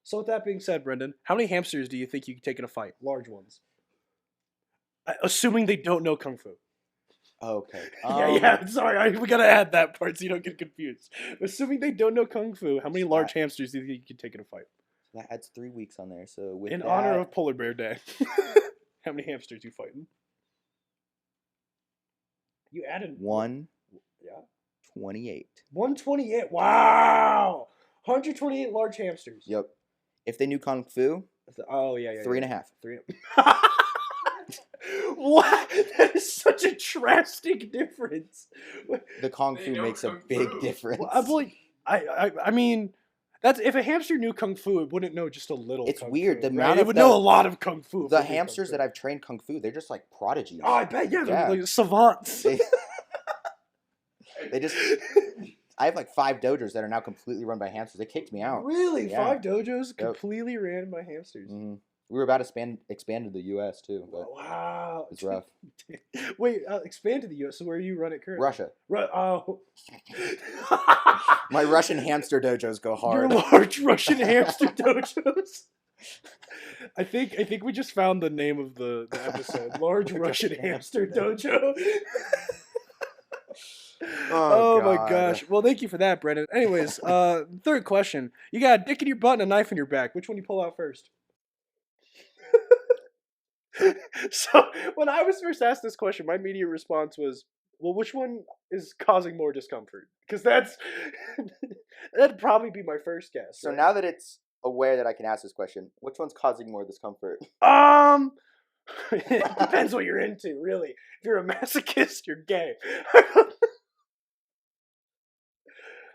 Speaker 1: So with that being said, Brendan, how many hamsters do you think you could take in a fight? Large ones. Assuming they don't know Kung Fu.
Speaker 2: Okay.
Speaker 1: Yeah. Sorry, we gotta add that part so you don't get confused. Assuming they don't know Kung Fu, how many large hamsters do you think you could take in a fight?
Speaker 2: That adds 3 weeks on there. So with
Speaker 1: In honor of Polar Bear Day, how many hamsters you fighting? You added
Speaker 2: 1.
Speaker 1: Yeah.
Speaker 2: 28.
Speaker 1: 128. Wow. 128 large hamsters.
Speaker 2: Yep. If they knew Kung Fu,
Speaker 1: Oh yeah.
Speaker 2: 3.5.
Speaker 1: 3. What? That is such a drastic difference.
Speaker 2: The Kung
Speaker 3: They
Speaker 2: Fu
Speaker 3: know
Speaker 2: makes a
Speaker 3: Kung
Speaker 2: big
Speaker 3: Fu.
Speaker 2: difference.
Speaker 1: Well, I'm like, I mean, that's if a hamster knew Kung Fu, it wouldn't know just a little.
Speaker 2: It's
Speaker 1: Kung
Speaker 2: weird.
Speaker 1: Fu,
Speaker 2: The
Speaker 1: right?
Speaker 2: amount
Speaker 1: It
Speaker 2: of
Speaker 1: would
Speaker 2: the-
Speaker 1: know a lot of Kung Fu. if
Speaker 2: The
Speaker 1: it knew Kung
Speaker 2: hamsters
Speaker 1: Fu.
Speaker 2: that I've trained Kung Fu, they're just like prodigies.
Speaker 1: Oh, I bet yeah, they're
Speaker 2: Yeah.
Speaker 1: like savants.
Speaker 2: They just. I have like 5 dojos that are now completely run by hamsters. They kicked me out.
Speaker 1: Really,
Speaker 2: Yeah.
Speaker 1: 5 dojos completely ran by hamsters.
Speaker 2: Mm-hmm. We were about to expand to the U.S. too, but
Speaker 1: Wow,
Speaker 2: it's rough.
Speaker 1: Wait, expand to the U.S. So where you run it currently?
Speaker 2: Russia.
Speaker 1: Oh.
Speaker 2: My Russian hamster dojos go hard.
Speaker 1: Your large Russian hamster dojos. I think we just found the name of the episode. Large Russian hamster dojo. Oh my gosh. Well, thank you for that, Brendan. Anyways, third question. You got a dick in your butt and a knife in your back. Which one you pull out first? So, when I was first asked this question, my immediate response was, well, which one is causing more discomfort? Because that'd probably be my first guess.
Speaker 2: So
Speaker 1: right?
Speaker 2: now that it's aware that I can ask this question, which one's causing more discomfort?
Speaker 1: It depends what you're into, really. If you're a masochist, you're gay.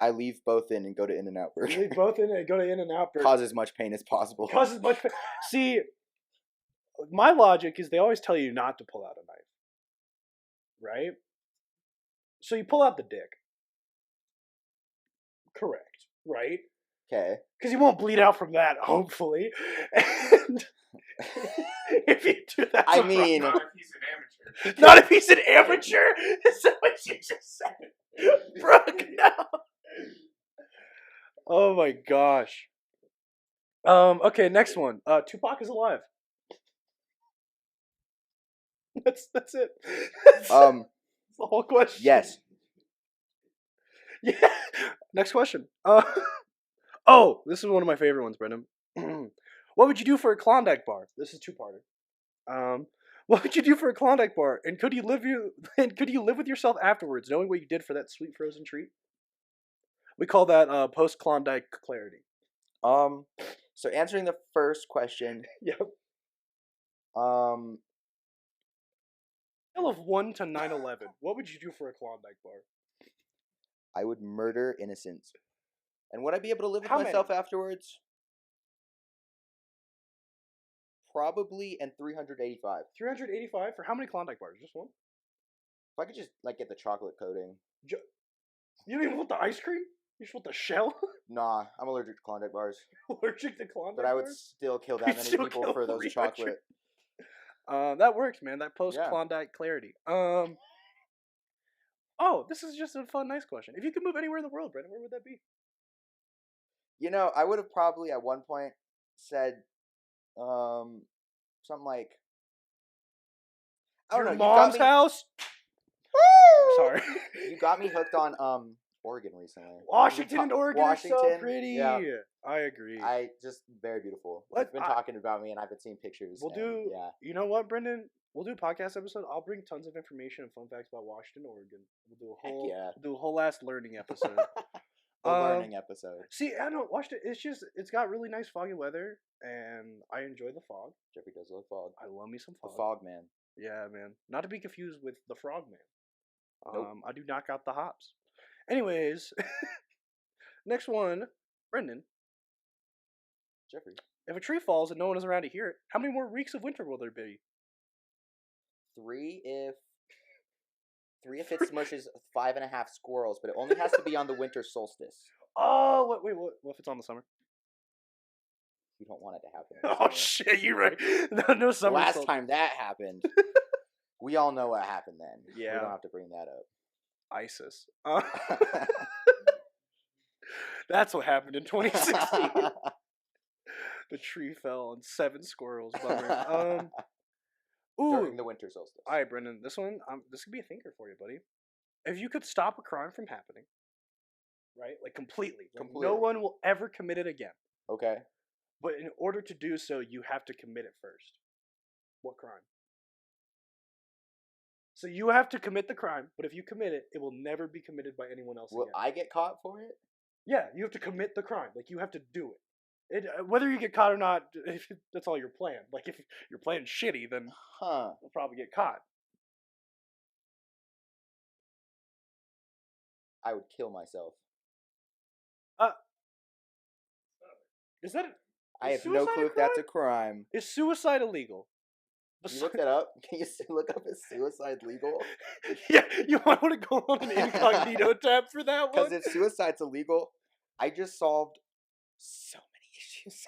Speaker 2: I leave both in and go to In-N-Out Burger.
Speaker 1: Leave both in and go to In-N-Out Burger.
Speaker 2: Cause as much pain as possible.
Speaker 1: Cause as much pain. See, my logic is they always tell you not to pull out a knife. Right? So you pull out the dick. Correct. Right?
Speaker 2: Okay.
Speaker 1: Because you won't bleed out from that, hopefully. And if you do that,
Speaker 2: I mean,
Speaker 3: Not if he's an amateur.
Speaker 1: not if he's an amateur. Is that what you just said, Brooke? No. Oh my gosh. Okay, next one. Tupac is alive. That's it. That's the whole question.
Speaker 2: Yes.
Speaker 1: Yeah. Next question. Oh, this is one of my favorite ones, Brendan. What would you do for a Klondike bar? This is two-parter. What would you do for a Klondike bar? And could you live with yourself afterwards, knowing what you did for that sweet frozen treat? We call that post Klondike clarity.
Speaker 2: So answering the first question,
Speaker 1: Yep.
Speaker 2: um,
Speaker 1: Scale of 1 to 9/11. What would you do for a Klondike bar?
Speaker 2: I would murder innocents. And would I be able to live with
Speaker 1: How
Speaker 2: myself
Speaker 1: many?
Speaker 2: afterwards? Probably, and 385.
Speaker 1: 385 for how many Klondike bars? Just one?
Speaker 2: If I could just like get the chocolate coating.
Speaker 1: You don't even want the ice cream? You just want the shell?
Speaker 2: Nah, I'm allergic to Klondike bars.
Speaker 1: Allergic to Klondike
Speaker 2: But I would
Speaker 1: bars?
Speaker 2: still kill that
Speaker 1: You'd
Speaker 2: many
Speaker 1: still
Speaker 2: people
Speaker 1: kill
Speaker 2: for those
Speaker 1: 300.
Speaker 2: chocolate.
Speaker 1: That works, man. That post Klondike clarity. Oh, this is just a fun, nice question. If you could move anywhere in the world, Brendan, where would that be?
Speaker 2: You know, I would have probably at one point said, something like, I don't
Speaker 1: Your
Speaker 2: know. You got
Speaker 1: mom's
Speaker 2: me.
Speaker 1: house?
Speaker 2: Woo!
Speaker 1: Sorry.
Speaker 2: You got me hooked on Oregon recently.
Speaker 1: Washington and Oregon are so
Speaker 2: Washington,
Speaker 1: pretty.
Speaker 2: yeah.
Speaker 1: I agree.
Speaker 2: I just very beautiful.
Speaker 1: Let's-
Speaker 2: You've been talking about me, and I've been seeing pictures.
Speaker 1: We'll
Speaker 2: and,
Speaker 1: do.
Speaker 2: Yeah.
Speaker 1: You know what, Brendan? We'll do a podcast episode. I'll bring tons of information and fun facts about Washington, Oregon. We'll do a whole.
Speaker 2: yeah.
Speaker 1: We'll do a whole ass learning episode.
Speaker 2: The learning episode.
Speaker 1: See, I don't Washington. It's got really nice foggy weather, and I enjoy the fog.
Speaker 2: Jeffrey does love fog.
Speaker 1: I love me some fog.
Speaker 2: The fog man.
Speaker 1: Yeah, man. Not to be confused with the frog man.
Speaker 2: Nope.
Speaker 1: I do knock out the hops. Anyways, next one, Brendan.
Speaker 2: Jeffrey.
Speaker 1: If a tree falls and no one is around to hear it, how many more weeks of winter will there be?
Speaker 2: 3 if it smushes 5.5 squirrels, but it only has to be on the winter solstice.
Speaker 1: Oh, wait, what if it's on the summer?
Speaker 2: You don't want it to happen. in the
Speaker 1: Oh
Speaker 2: summer.
Speaker 1: shit, you're right. No
Speaker 2: The
Speaker 1: summer.
Speaker 2: last time that happened, we all know what happened then.
Speaker 1: Yeah.
Speaker 2: We don't have to bring that up.
Speaker 1: ISIS. That's what happened in 2016. The tree fell and 7 squirrels. Bummer.
Speaker 2: During the winter solstice.
Speaker 1: All right, Brendan. This one, this could be a thinker for you, buddy. If you could stop a crime from happening, right, like completely, no one will ever commit it again.
Speaker 2: Okay.
Speaker 1: But in order to do so, you have to commit it first. What crime? So you have to commit the crime, but if you commit it, it will never be committed by anyone else
Speaker 2: Will
Speaker 1: again.
Speaker 2: I get caught for it?
Speaker 1: Yeah, you have to commit the crime. Like, you have to do it. Whether you get caught or not, if that's all your plan. Like, if you're playing shitty, then you'll probably get caught.
Speaker 2: I would kill myself.
Speaker 1: Is that?
Speaker 2: I have no clue if that's a crime.
Speaker 1: Is suicide illegal?
Speaker 2: You look that up? Can you look up is suicide legal?
Speaker 1: Yeah, you want to go on an incognito tab for that one?
Speaker 2: Because if suicide's illegal, I just solved so many issues.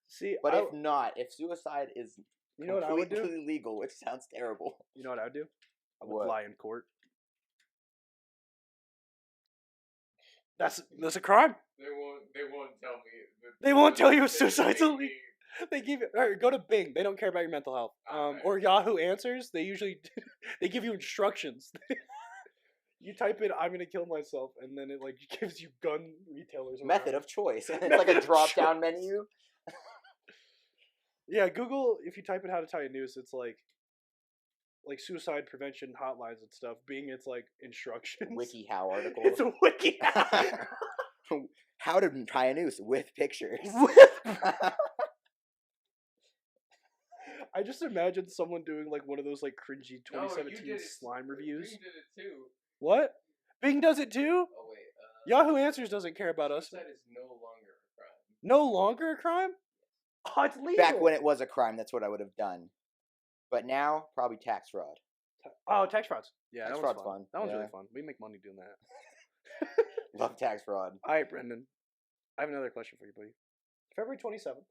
Speaker 1: See,
Speaker 2: but if not, if suicide is
Speaker 1: you know what I would do?
Speaker 2: completely legal, which sounds terrible.
Speaker 1: You know what I would do? I would
Speaker 2: What?
Speaker 1: lie in court. That's a crime.
Speaker 3: They won't tell me.
Speaker 1: They won't tell you if
Speaker 3: They
Speaker 1: suicide's
Speaker 3: make
Speaker 1: illegal.
Speaker 3: me-
Speaker 1: They give you. All right, go to Bing. They don't care about your mental health. Or Yahoo Answers. They usually they give you instructions. You type in "I'm gonna kill myself" and then it like gives you gun retailers.
Speaker 2: Method
Speaker 1: around.
Speaker 2: of choice. And it's like a drop down menu.
Speaker 1: Yeah, Google. If you type in "how to tie a noose," it's like suicide prevention hotlines and stuff. Bing, it's like instructions.
Speaker 2: WikiHow article.
Speaker 1: It's a wiki.
Speaker 2: How to tie a noose with pictures.
Speaker 1: I just imagine someone doing like one of those like cringy
Speaker 3: No, you
Speaker 1: 2017
Speaker 3: did it.
Speaker 1: slime reviews.
Speaker 3: Bing did it too.
Speaker 1: What? Bing does it too?
Speaker 3: Oh wait.
Speaker 1: Yahoo Answers doesn't care about us.
Speaker 3: Suicide is no longer a crime.
Speaker 1: No longer a crime? Oh, it's legal.
Speaker 2: Back when it was a crime, that's what I would have done. But now, probably tax fraud.
Speaker 1: Oh, tax frauds. Yeah,
Speaker 2: Tax
Speaker 1: that one's
Speaker 2: fraud's fun.
Speaker 1: That one's
Speaker 2: Yeah.
Speaker 1: really fun. We make money doing that.
Speaker 2: Love tax fraud.
Speaker 1: All right, Brendan. I have another question for you, buddy. February 27th,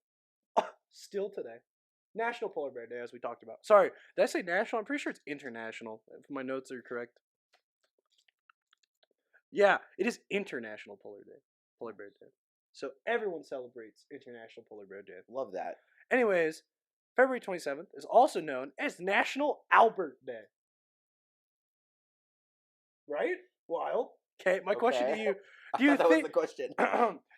Speaker 1: still today, National Polar Bear Day, as we talked about. Sorry, did I say national? I'm pretty sure it's international, if my notes are correct. Yeah, it is International Polar Bear Day. So everyone celebrates International Polar Bear Day.
Speaker 2: Love that.
Speaker 1: Anyways, February 27th is also known as National Albert Day. Right? Wild. Okay, my question to
Speaker 2: Okay.
Speaker 1: you:
Speaker 2: I
Speaker 1: Do you
Speaker 2: thought that was
Speaker 1: think
Speaker 2: the question.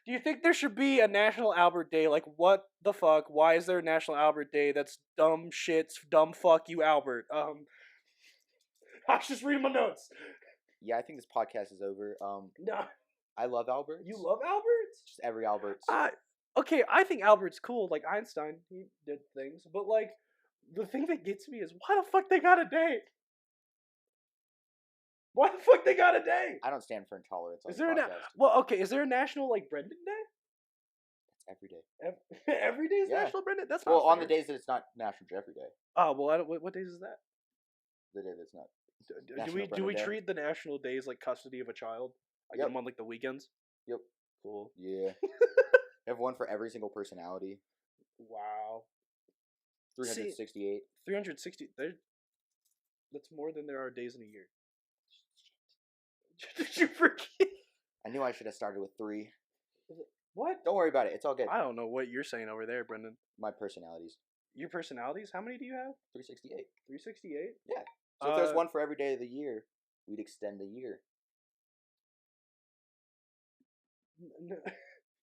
Speaker 1: do you think there should be a National Albert Day? Like, what the fuck? Why is there a National Albert Day? That's dumb shits. Dumb fuck you, Albert. I was just reading my notes.
Speaker 2: Yeah, I think this podcast is over.
Speaker 1: No,
Speaker 2: I love Alberts.
Speaker 1: you love Alberts?
Speaker 2: Just every Alberts.
Speaker 1: Okay, I think Albert's cool. Like Einstein, he did things, but like the thing that gets me is why the fuck they got a day? Why the fuck they got a day?
Speaker 2: I don't stand for intolerance on
Speaker 1: Is
Speaker 2: this
Speaker 1: there
Speaker 2: podcast.
Speaker 1: okay? Is there a national like Brendan Day?
Speaker 2: That's every day.
Speaker 1: Every day is
Speaker 2: Yeah.
Speaker 1: National Brendan. That's not
Speaker 2: Well, on
Speaker 1: fair.
Speaker 2: the days that it's not National Jeffrey Day.
Speaker 1: Oh well, I don't, what days is that?
Speaker 2: The day that's not.
Speaker 1: Do
Speaker 2: National
Speaker 1: we
Speaker 2: Brendan Day.
Speaker 1: treat the national days like custody of a child? I get
Speaker 2: Yep.
Speaker 1: them on like the weekends.
Speaker 2: Yep.
Speaker 1: Cool.
Speaker 2: Yeah. Have one for every single personality.
Speaker 1: Wow.
Speaker 2: 368.
Speaker 1: 360. That's more than there are days in a year. Did you forget?
Speaker 2: I knew I should have started with 3.
Speaker 1: What?
Speaker 2: Don't worry about it. It's all good.
Speaker 1: I don't know what you're saying over there, Brendan.
Speaker 2: My personalities.
Speaker 1: Your personalities? How many do you have?
Speaker 2: 368.
Speaker 1: 368?
Speaker 2: Yeah. So if there's one for every day of the year, we'd extend the year.
Speaker 1: No.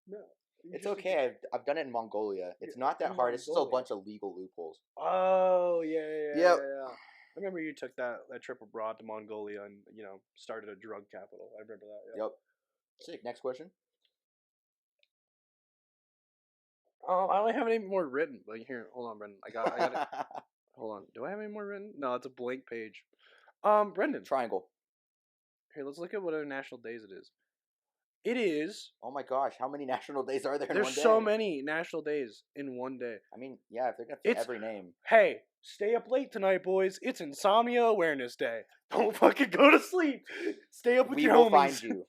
Speaker 1: No.
Speaker 2: It's okay. I've done it in Mongolia. It's not that hard. It's just a
Speaker 1: Mongolia.
Speaker 2: bunch of legal loopholes.
Speaker 1: Oh, yeah.
Speaker 2: Yep.
Speaker 1: Yeah. I remember you took that trip abroad to Mongolia and, started a drug capital. I remember that. Yeah.
Speaker 2: Yep. Sick. Next question.
Speaker 1: I don't have any more written. But here, hold on, Brendan. I got it. Hold on. Do I have any more written? No, it's a blank page. Brendan.
Speaker 2: Triangle.
Speaker 1: Here, let's look at what other national days it is. It is.
Speaker 2: Oh my gosh, how many national days are there in one day?
Speaker 1: There's so many national days in one day.
Speaker 2: I mean, yeah, if they're gonna fit every name.
Speaker 1: Hey, stay up late tonight, boys. It's Insomnia Awareness Day. Don't fucking go to sleep. Stay up with your homies.
Speaker 2: We will find you.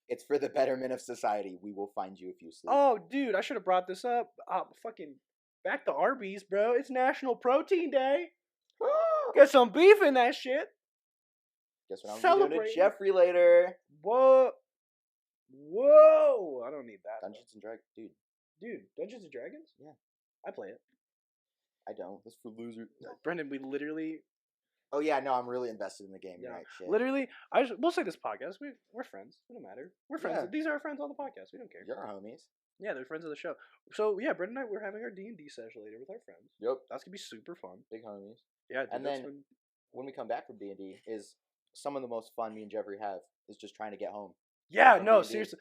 Speaker 2: It's for the betterment of society. We will find you if you sleep.
Speaker 1: Oh, dude, I should have brought this up. Fucking back to Arby's, bro. It's National Protein Day. Get some beef in that shit.
Speaker 2: Guess what I'm gonna be doing to Jeffrey later.
Speaker 1: Whoa! I don't need that.
Speaker 2: Dungeons and Dragons,
Speaker 1: Dude, Dungeons and Dragons?
Speaker 2: Yeah.
Speaker 1: I play it.
Speaker 2: I don't. That's for losers.
Speaker 1: Brendan, we literally...
Speaker 2: Oh yeah, no, I'm really invested in the game. You're right, shit.
Speaker 1: Literally, we'll say this podcast. We're friends. It don't matter. We're friends. Yeah. These are our friends on the podcast. We don't care.
Speaker 2: You're our homies.
Speaker 1: Yeah, they're friends of the show. So yeah, Brendan and I, we're having our D&D session later with our friends.
Speaker 2: Yep.
Speaker 1: That's gonna be super fun.
Speaker 2: Big homies.
Speaker 1: Yeah. Dude,
Speaker 2: and then when we come back from D&D, is some of the most fun me and Jeffrey have is just trying to get home.
Speaker 1: Yeah, no, D&D. Seriously.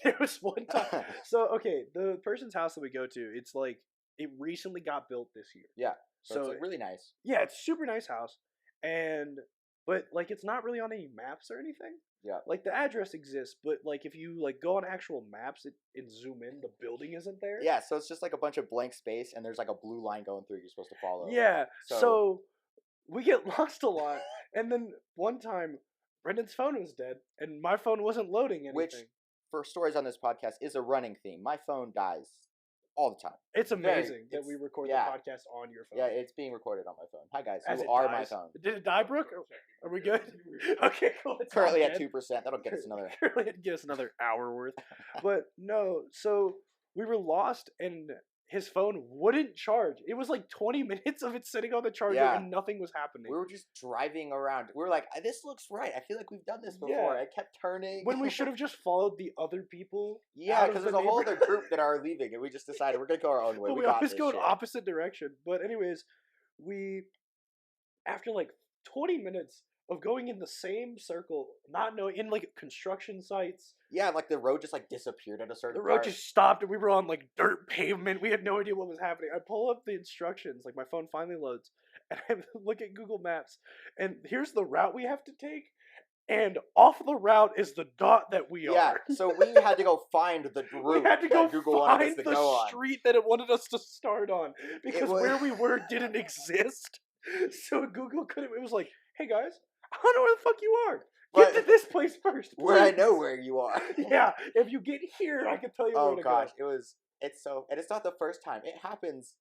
Speaker 1: There was one time. So okay, the person's house that we go to, it's like it recently got built this year.
Speaker 2: Yeah. So it's like really nice.
Speaker 1: Yeah, it's a super nice house, but like it's not really on any maps or anything.
Speaker 2: Yeah.
Speaker 1: Like the address exists, but like if you like go on actual maps and zoom in, the building isn't there.
Speaker 2: Yeah, so it's just like a bunch of blank space, and there's like a blue line going through you're supposed to follow.
Speaker 1: Yeah. So we get lost a lot, and then one time Brendan's phone was dead, and my phone wasn't loading anything.
Speaker 2: Which, for stories on this podcast, is a running theme. My phone dies all the time.
Speaker 1: It's amazing that we record the podcast on your phone.
Speaker 2: Yeah, it's being recorded on my phone. Hi guys,
Speaker 1: As
Speaker 2: you are my phone.
Speaker 1: Did it die, Brooke? Are we good? Okay, cool. It's
Speaker 2: currently at 2%. That'll get us another.
Speaker 1: Currently, it'd get us another hour worth. But no, so we were lost, and his phone wouldn't charge. It was like 20 minutes of it sitting on the charger, and nothing was happening.
Speaker 2: We were just driving around. We were like, "This looks right. I feel like we've done this before."
Speaker 1: Yeah.
Speaker 2: I kept turning.
Speaker 1: When we should have just followed the other people.
Speaker 2: Yeah, because there's a whole other group that are leaving, and we just decided we're gonna go our own way.
Speaker 1: But we always go in opposite direction. But anyways, after like 20 minutes of going in the same circle, not knowing, in like construction sites.
Speaker 2: Yeah, like the road just like disappeared at a certain
Speaker 1: The road just stopped, and we were on like dirt pavement. We had no idea what was happening. I pull up the instructions, like my phone finally loads, and I look at Google Maps, and here's the route we have to take, and off the route is the dot that we are.
Speaker 2: Yeah, so we had to go find the route.
Speaker 1: We had to go
Speaker 2: Google
Speaker 1: find the street that it wanted us to start on, because where we were didn't exist. So Google couldn't. It was like, hey guys, I don't know where the fuck you are. Get to this place first, please.
Speaker 2: Where I know where you are.
Speaker 1: Yeah, if you get here, I can tell you where to go.
Speaker 2: Oh gosh, and it's not the first time. It happens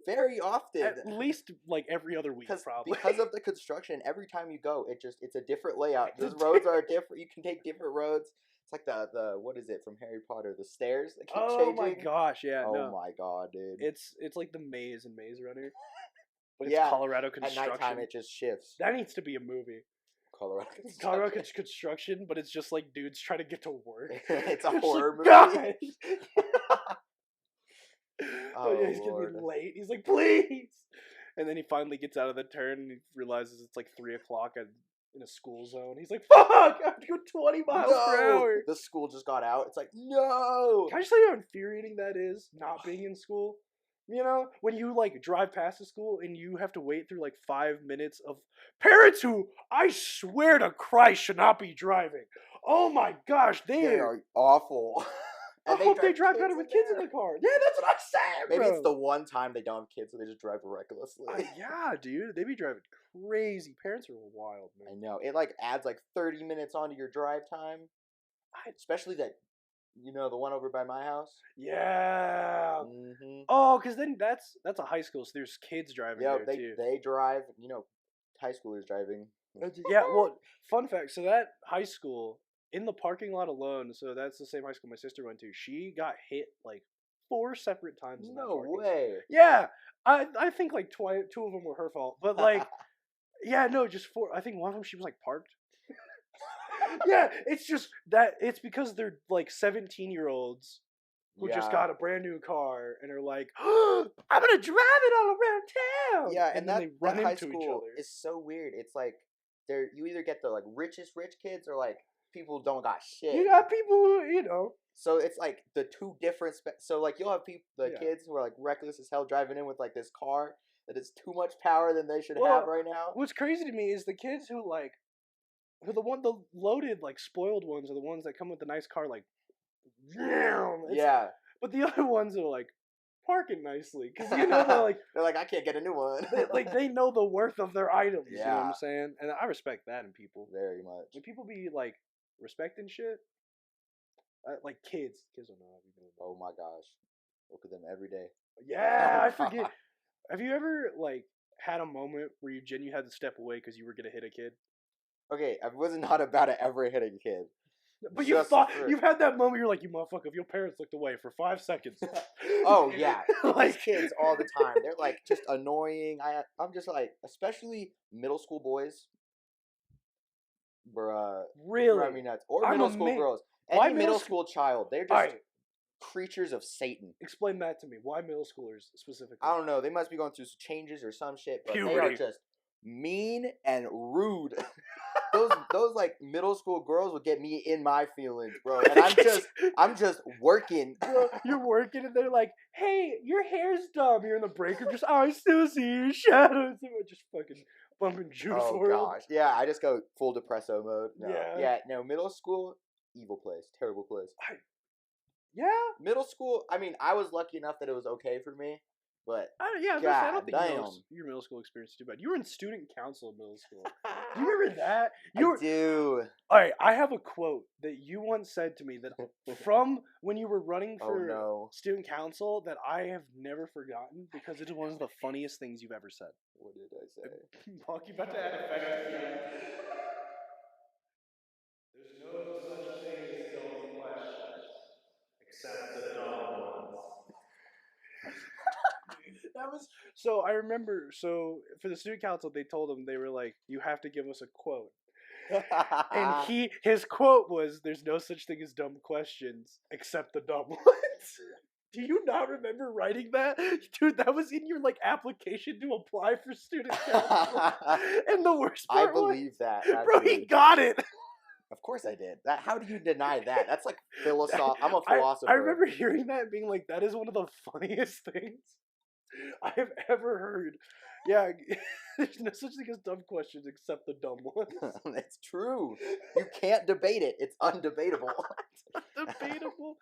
Speaker 2: very often.
Speaker 1: At least like every other week, probably.
Speaker 2: Because of the construction, every time you go, it's a different layout. The roads are different. You can take different roads. It's like the what is it from Harry Potter? The stairs that keep changing.
Speaker 1: Oh my gosh, yeah.
Speaker 2: Oh my god, dude.
Speaker 1: It's like the maze in Maze Runner. But it's Colorado construction.
Speaker 2: At nighttime, it just shifts.
Speaker 1: That needs to be a movie.
Speaker 2: Colorado
Speaker 1: Colorado construction, but it's just like dudes trying to get to work.
Speaker 2: It's a
Speaker 1: It's
Speaker 2: horror
Speaker 1: like,
Speaker 2: movie.
Speaker 1: Oh yeah, he's
Speaker 2: Lord.
Speaker 1: gonna be late. He's like, please. And then he finally gets out of the turn and he realizes it's like 3:00 in a school zone. He's like, fuck! I have to go 20 miles per hour.
Speaker 2: The school just got out. It's like, no.
Speaker 1: Can I just tell you how infuriating that is? Not being in school. You know, when you like drive past the school and you have to wait through like 5 minutes of parents who I swear to Christ should not be driving. Oh my gosh,
Speaker 2: They are awful.
Speaker 1: I hope they drive better with kids in the car. Yeah, that's what I said, bro.
Speaker 2: Maybe it's the one time they don't have kids, so they just drive recklessly.
Speaker 1: Yeah, dude, they be driving crazy. Parents are wild, man.
Speaker 2: I know. It like adds like 30 minutes onto your drive time. Especially that, the one over by my house.
Speaker 1: Yeah.
Speaker 2: Mm-hmm.
Speaker 1: Oh, because then that's a high school, so there's kids driving there too.
Speaker 2: They drive. High schoolers driving.
Speaker 1: Yeah. Well, fun fact. So that high school in the parking lot alone. So that's the same high school my sister went to. She got hit like 4 separate times. In that parking
Speaker 2: way.
Speaker 1: Lot. Yeah. I think like 2 of them were her fault, but like, yeah, no, just 4. I think one of them she was like parked. Yeah, it's just that it's because they're like 17-year-olds who just got a brand new car and are like, oh, I'm gonna drive it all around town.
Speaker 2: Yeah,
Speaker 1: and
Speaker 2: then
Speaker 1: they run
Speaker 2: that high
Speaker 1: into
Speaker 2: school
Speaker 1: each other.
Speaker 2: is so weird. It's like you either get the like richest rich kids or like people who don't got shit.
Speaker 1: You got people who
Speaker 2: So it's like the two different. So like you'll have kids who are like reckless as hell driving in with like this car that is too much power than they should have right now.
Speaker 1: What's crazy to me is the kids who like. The loaded, like, spoiled ones are the ones that come with the nice car, like,
Speaker 2: yeah.
Speaker 1: But the other ones are, like, parking nicely. Because, they're like...
Speaker 2: they're like, I can't get a new one.
Speaker 1: they know the worth of their items,
Speaker 2: yeah.
Speaker 1: You know what I'm saying? And I respect that in people.
Speaker 2: Very much.
Speaker 1: When people be, like, respecting shit, like, kids don't know.
Speaker 2: Oh, my gosh. Look at them every day.
Speaker 1: Yeah, I forget. Have you ever, like, had a moment where you genuinely had to step away because you were going to hit a kid?
Speaker 2: Okay, I was not about to ever hit a kid.
Speaker 1: But you've had that moment. You're like, you motherfucker. If your parents looked away for 5 seconds.
Speaker 2: Oh yeah,
Speaker 1: like
Speaker 2: these kids all the time. They're like just annoying. I'm just like, especially middle school boys. Bruh,
Speaker 1: really?
Speaker 2: Drive me nuts. Or middle school girls. Any middle school child, they're just creatures of Satan.
Speaker 1: Explain that to me. Why middle schoolers specifically?
Speaker 2: I don't know. They must be going through changes or some shit. But
Speaker 1: Puberty.
Speaker 2: They are just mean and rude. those like middle school girls will get me in my feelings, bro. And I'm just working.
Speaker 1: Bro, you're working and they're like, hey, your hair's dumb. You're in the break room, I still see your shadows. And we're just fucking bumping Juice WRLD.
Speaker 2: Oh gosh. Yeah, I just go full depresso mode. No.
Speaker 1: Yeah.
Speaker 2: No, middle school, evil place. Terrible place.
Speaker 1: Yeah.
Speaker 2: Middle school, I mean, I was lucky enough that it was okay for me. But
Speaker 1: I don't think your middle school experience is too bad. You were in student council in middle school. Do you remember that?
Speaker 2: I do.
Speaker 1: All right, I have a quote that you once said to me that from when you were running for student council that I have never forgotten because it is one of the funniest things you've ever said.
Speaker 2: What did I say?
Speaker 1: Mark, you about to add effects.
Speaker 3: There's no such thing as dumb questions, except the dumb ones.
Speaker 1: So I remember. So for the student council, they told him, they were like, "You have to give us a quote." And his quote was, "There's no such thing as dumb questions except the dumb ones." Do you not remember writing that, dude? That was in your like application to apply for student council. And the worst part,
Speaker 2: I believe that,
Speaker 1: bro. He got it.
Speaker 2: Of course I did. How do you deny that? That's like philosophy. I'm a philosopher.
Speaker 1: I remember hearing that and being like, that is one of the funniest things I have ever heard. Yeah, there's no such thing as dumb questions except the dumb ones.
Speaker 2: It's true. You can't debate it. It's undebatable.
Speaker 1: It's undebatable.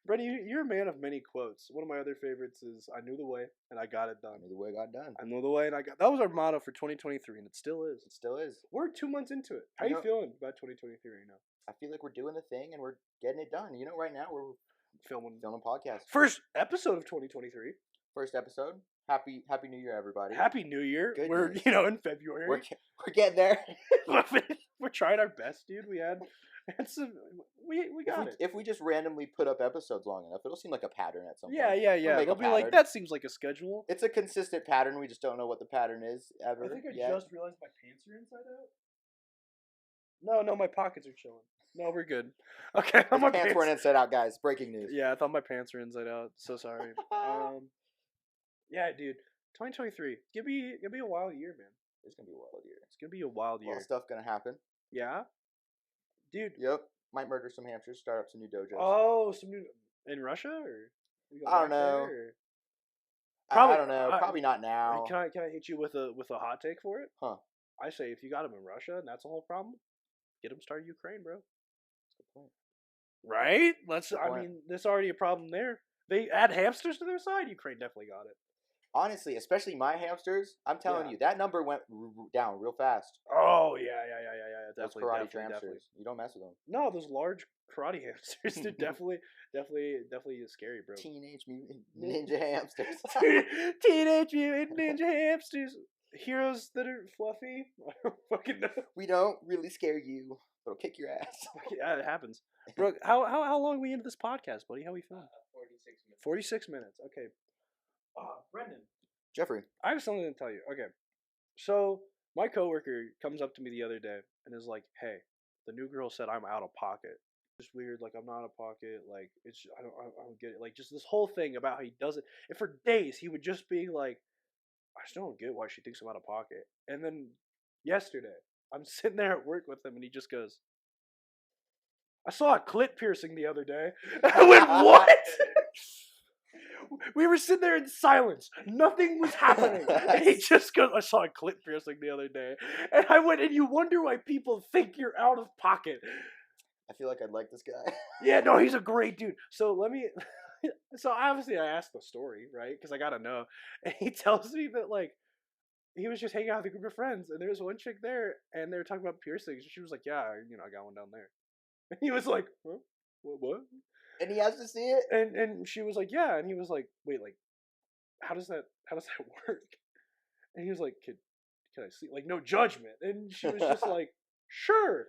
Speaker 1: Brenny, you're a man of many quotes. One of my other favorites is, I knew the way and I got it done.
Speaker 2: I knew the way got done.
Speaker 1: I knew the way and I got... That was our motto for 2023 and it still is.
Speaker 2: It still is.
Speaker 1: We're 2 months into it. How you feeling about 2023 right now?
Speaker 2: I feel like we're doing the thing and we're getting it done. Right now we're filming podcast.
Speaker 1: First episode of 2023.
Speaker 2: First episode. Happy New Year, everybody.
Speaker 1: Happy New Year.
Speaker 2: Good
Speaker 1: we're
Speaker 2: news.
Speaker 1: in February.
Speaker 2: We're getting there.
Speaker 1: We're trying our best, dude. We got it.
Speaker 2: If we just randomly put up episodes long enough, it'll seem like a pattern at some point.
Speaker 1: Yeah. They'll be like, that seems like a schedule.
Speaker 2: It's a consistent pattern. We just don't know what the pattern is ever.
Speaker 1: I think I just realized my pants are inside out. No, my pockets are chilling. No, we're good. Okay,
Speaker 2: His
Speaker 1: my
Speaker 2: pants weren't inside out, guys. Breaking news.
Speaker 1: Yeah, I thought my pants were inside out. So sorry. Yeah, dude. 2023. Give me a wild year, man.
Speaker 2: It's gonna be a wild year.
Speaker 1: It's gonna be a wild
Speaker 2: A lot
Speaker 1: year.
Speaker 2: of stuff gonna happen.
Speaker 1: Yeah, dude.
Speaker 2: Yep. Might murder some hamsters. Start up some new dojos.
Speaker 1: Oh, some new in Russia or? We go
Speaker 2: I don't
Speaker 1: back there,
Speaker 2: know.
Speaker 1: or-
Speaker 2: I don't know. Probably not now.
Speaker 1: Can I hit you with a hot take for it?
Speaker 2: Huh.
Speaker 1: I say if you got them in Russia and that's the whole problem, get them started Ukraine, bro.
Speaker 2: That's a good point.
Speaker 1: Right? Let's.
Speaker 2: Good
Speaker 1: I
Speaker 2: point.
Speaker 1: mean, there's already a problem there. They add hamsters to their side. Ukraine definitely got it.
Speaker 2: Honestly, especially my hamsters, I'm telling
Speaker 1: Yeah.
Speaker 2: you, that number went down real fast.
Speaker 1: Oh yeah.
Speaker 2: Those
Speaker 1: Definitely,
Speaker 2: karate
Speaker 1: definitely.
Speaker 2: hamsters. You don't mess with them.
Speaker 1: No, those large karate hamsters. They're definitely scary, bro.
Speaker 2: Teenage Mutant Ninja Hamsters.
Speaker 1: Teenage Mutant Ninja Hamsters. Heroes that are fluffy. I don't fucking know.
Speaker 2: We don't really scare you, but it'll kick your ass.
Speaker 1: Yeah, it happens. Bro, how long are we into this podcast, buddy? How we feeling?
Speaker 3: 46 minutes.
Speaker 1: 46 minutes. Okay. Brendan,
Speaker 2: Jeffrey.
Speaker 1: I have something to tell you. Okay. So, my coworker comes up to me the other day and is like, "Hey, the new girl said I'm out of pocket. It's weird. Like I'm not out of pocket. Like it's I don't get it. Like just this whole thing about how he does it. And for days he would just be like, I just don't get why she thinks I'm out of pocket. And then yesterday, I'm sitting there at work with him, and he just goes, I saw a clit piercing the other day. I went, what? We were sitting there in silence. Nothing was happening. And he just goes, I saw a clit piercing the other day. And I went, and you wonder why people think you're out of pocket.
Speaker 2: I feel like I'd like this guy.
Speaker 1: Yeah, no, he's a great dude. So so obviously I asked the story, right? Because I gotta know. And he tells me that like he was just hanging out with a group of friends, and there was one chick there, and they were talking about piercings. And she was like, "Yeah, I got one down there." And he was like, huh? What?
Speaker 2: And he has to see it?
Speaker 1: And she was like, "Yeah." And he was like, "Wait, like, how does that work?" And he was like, "Can I see?" Like, no judgment. And she was just like, "Sure."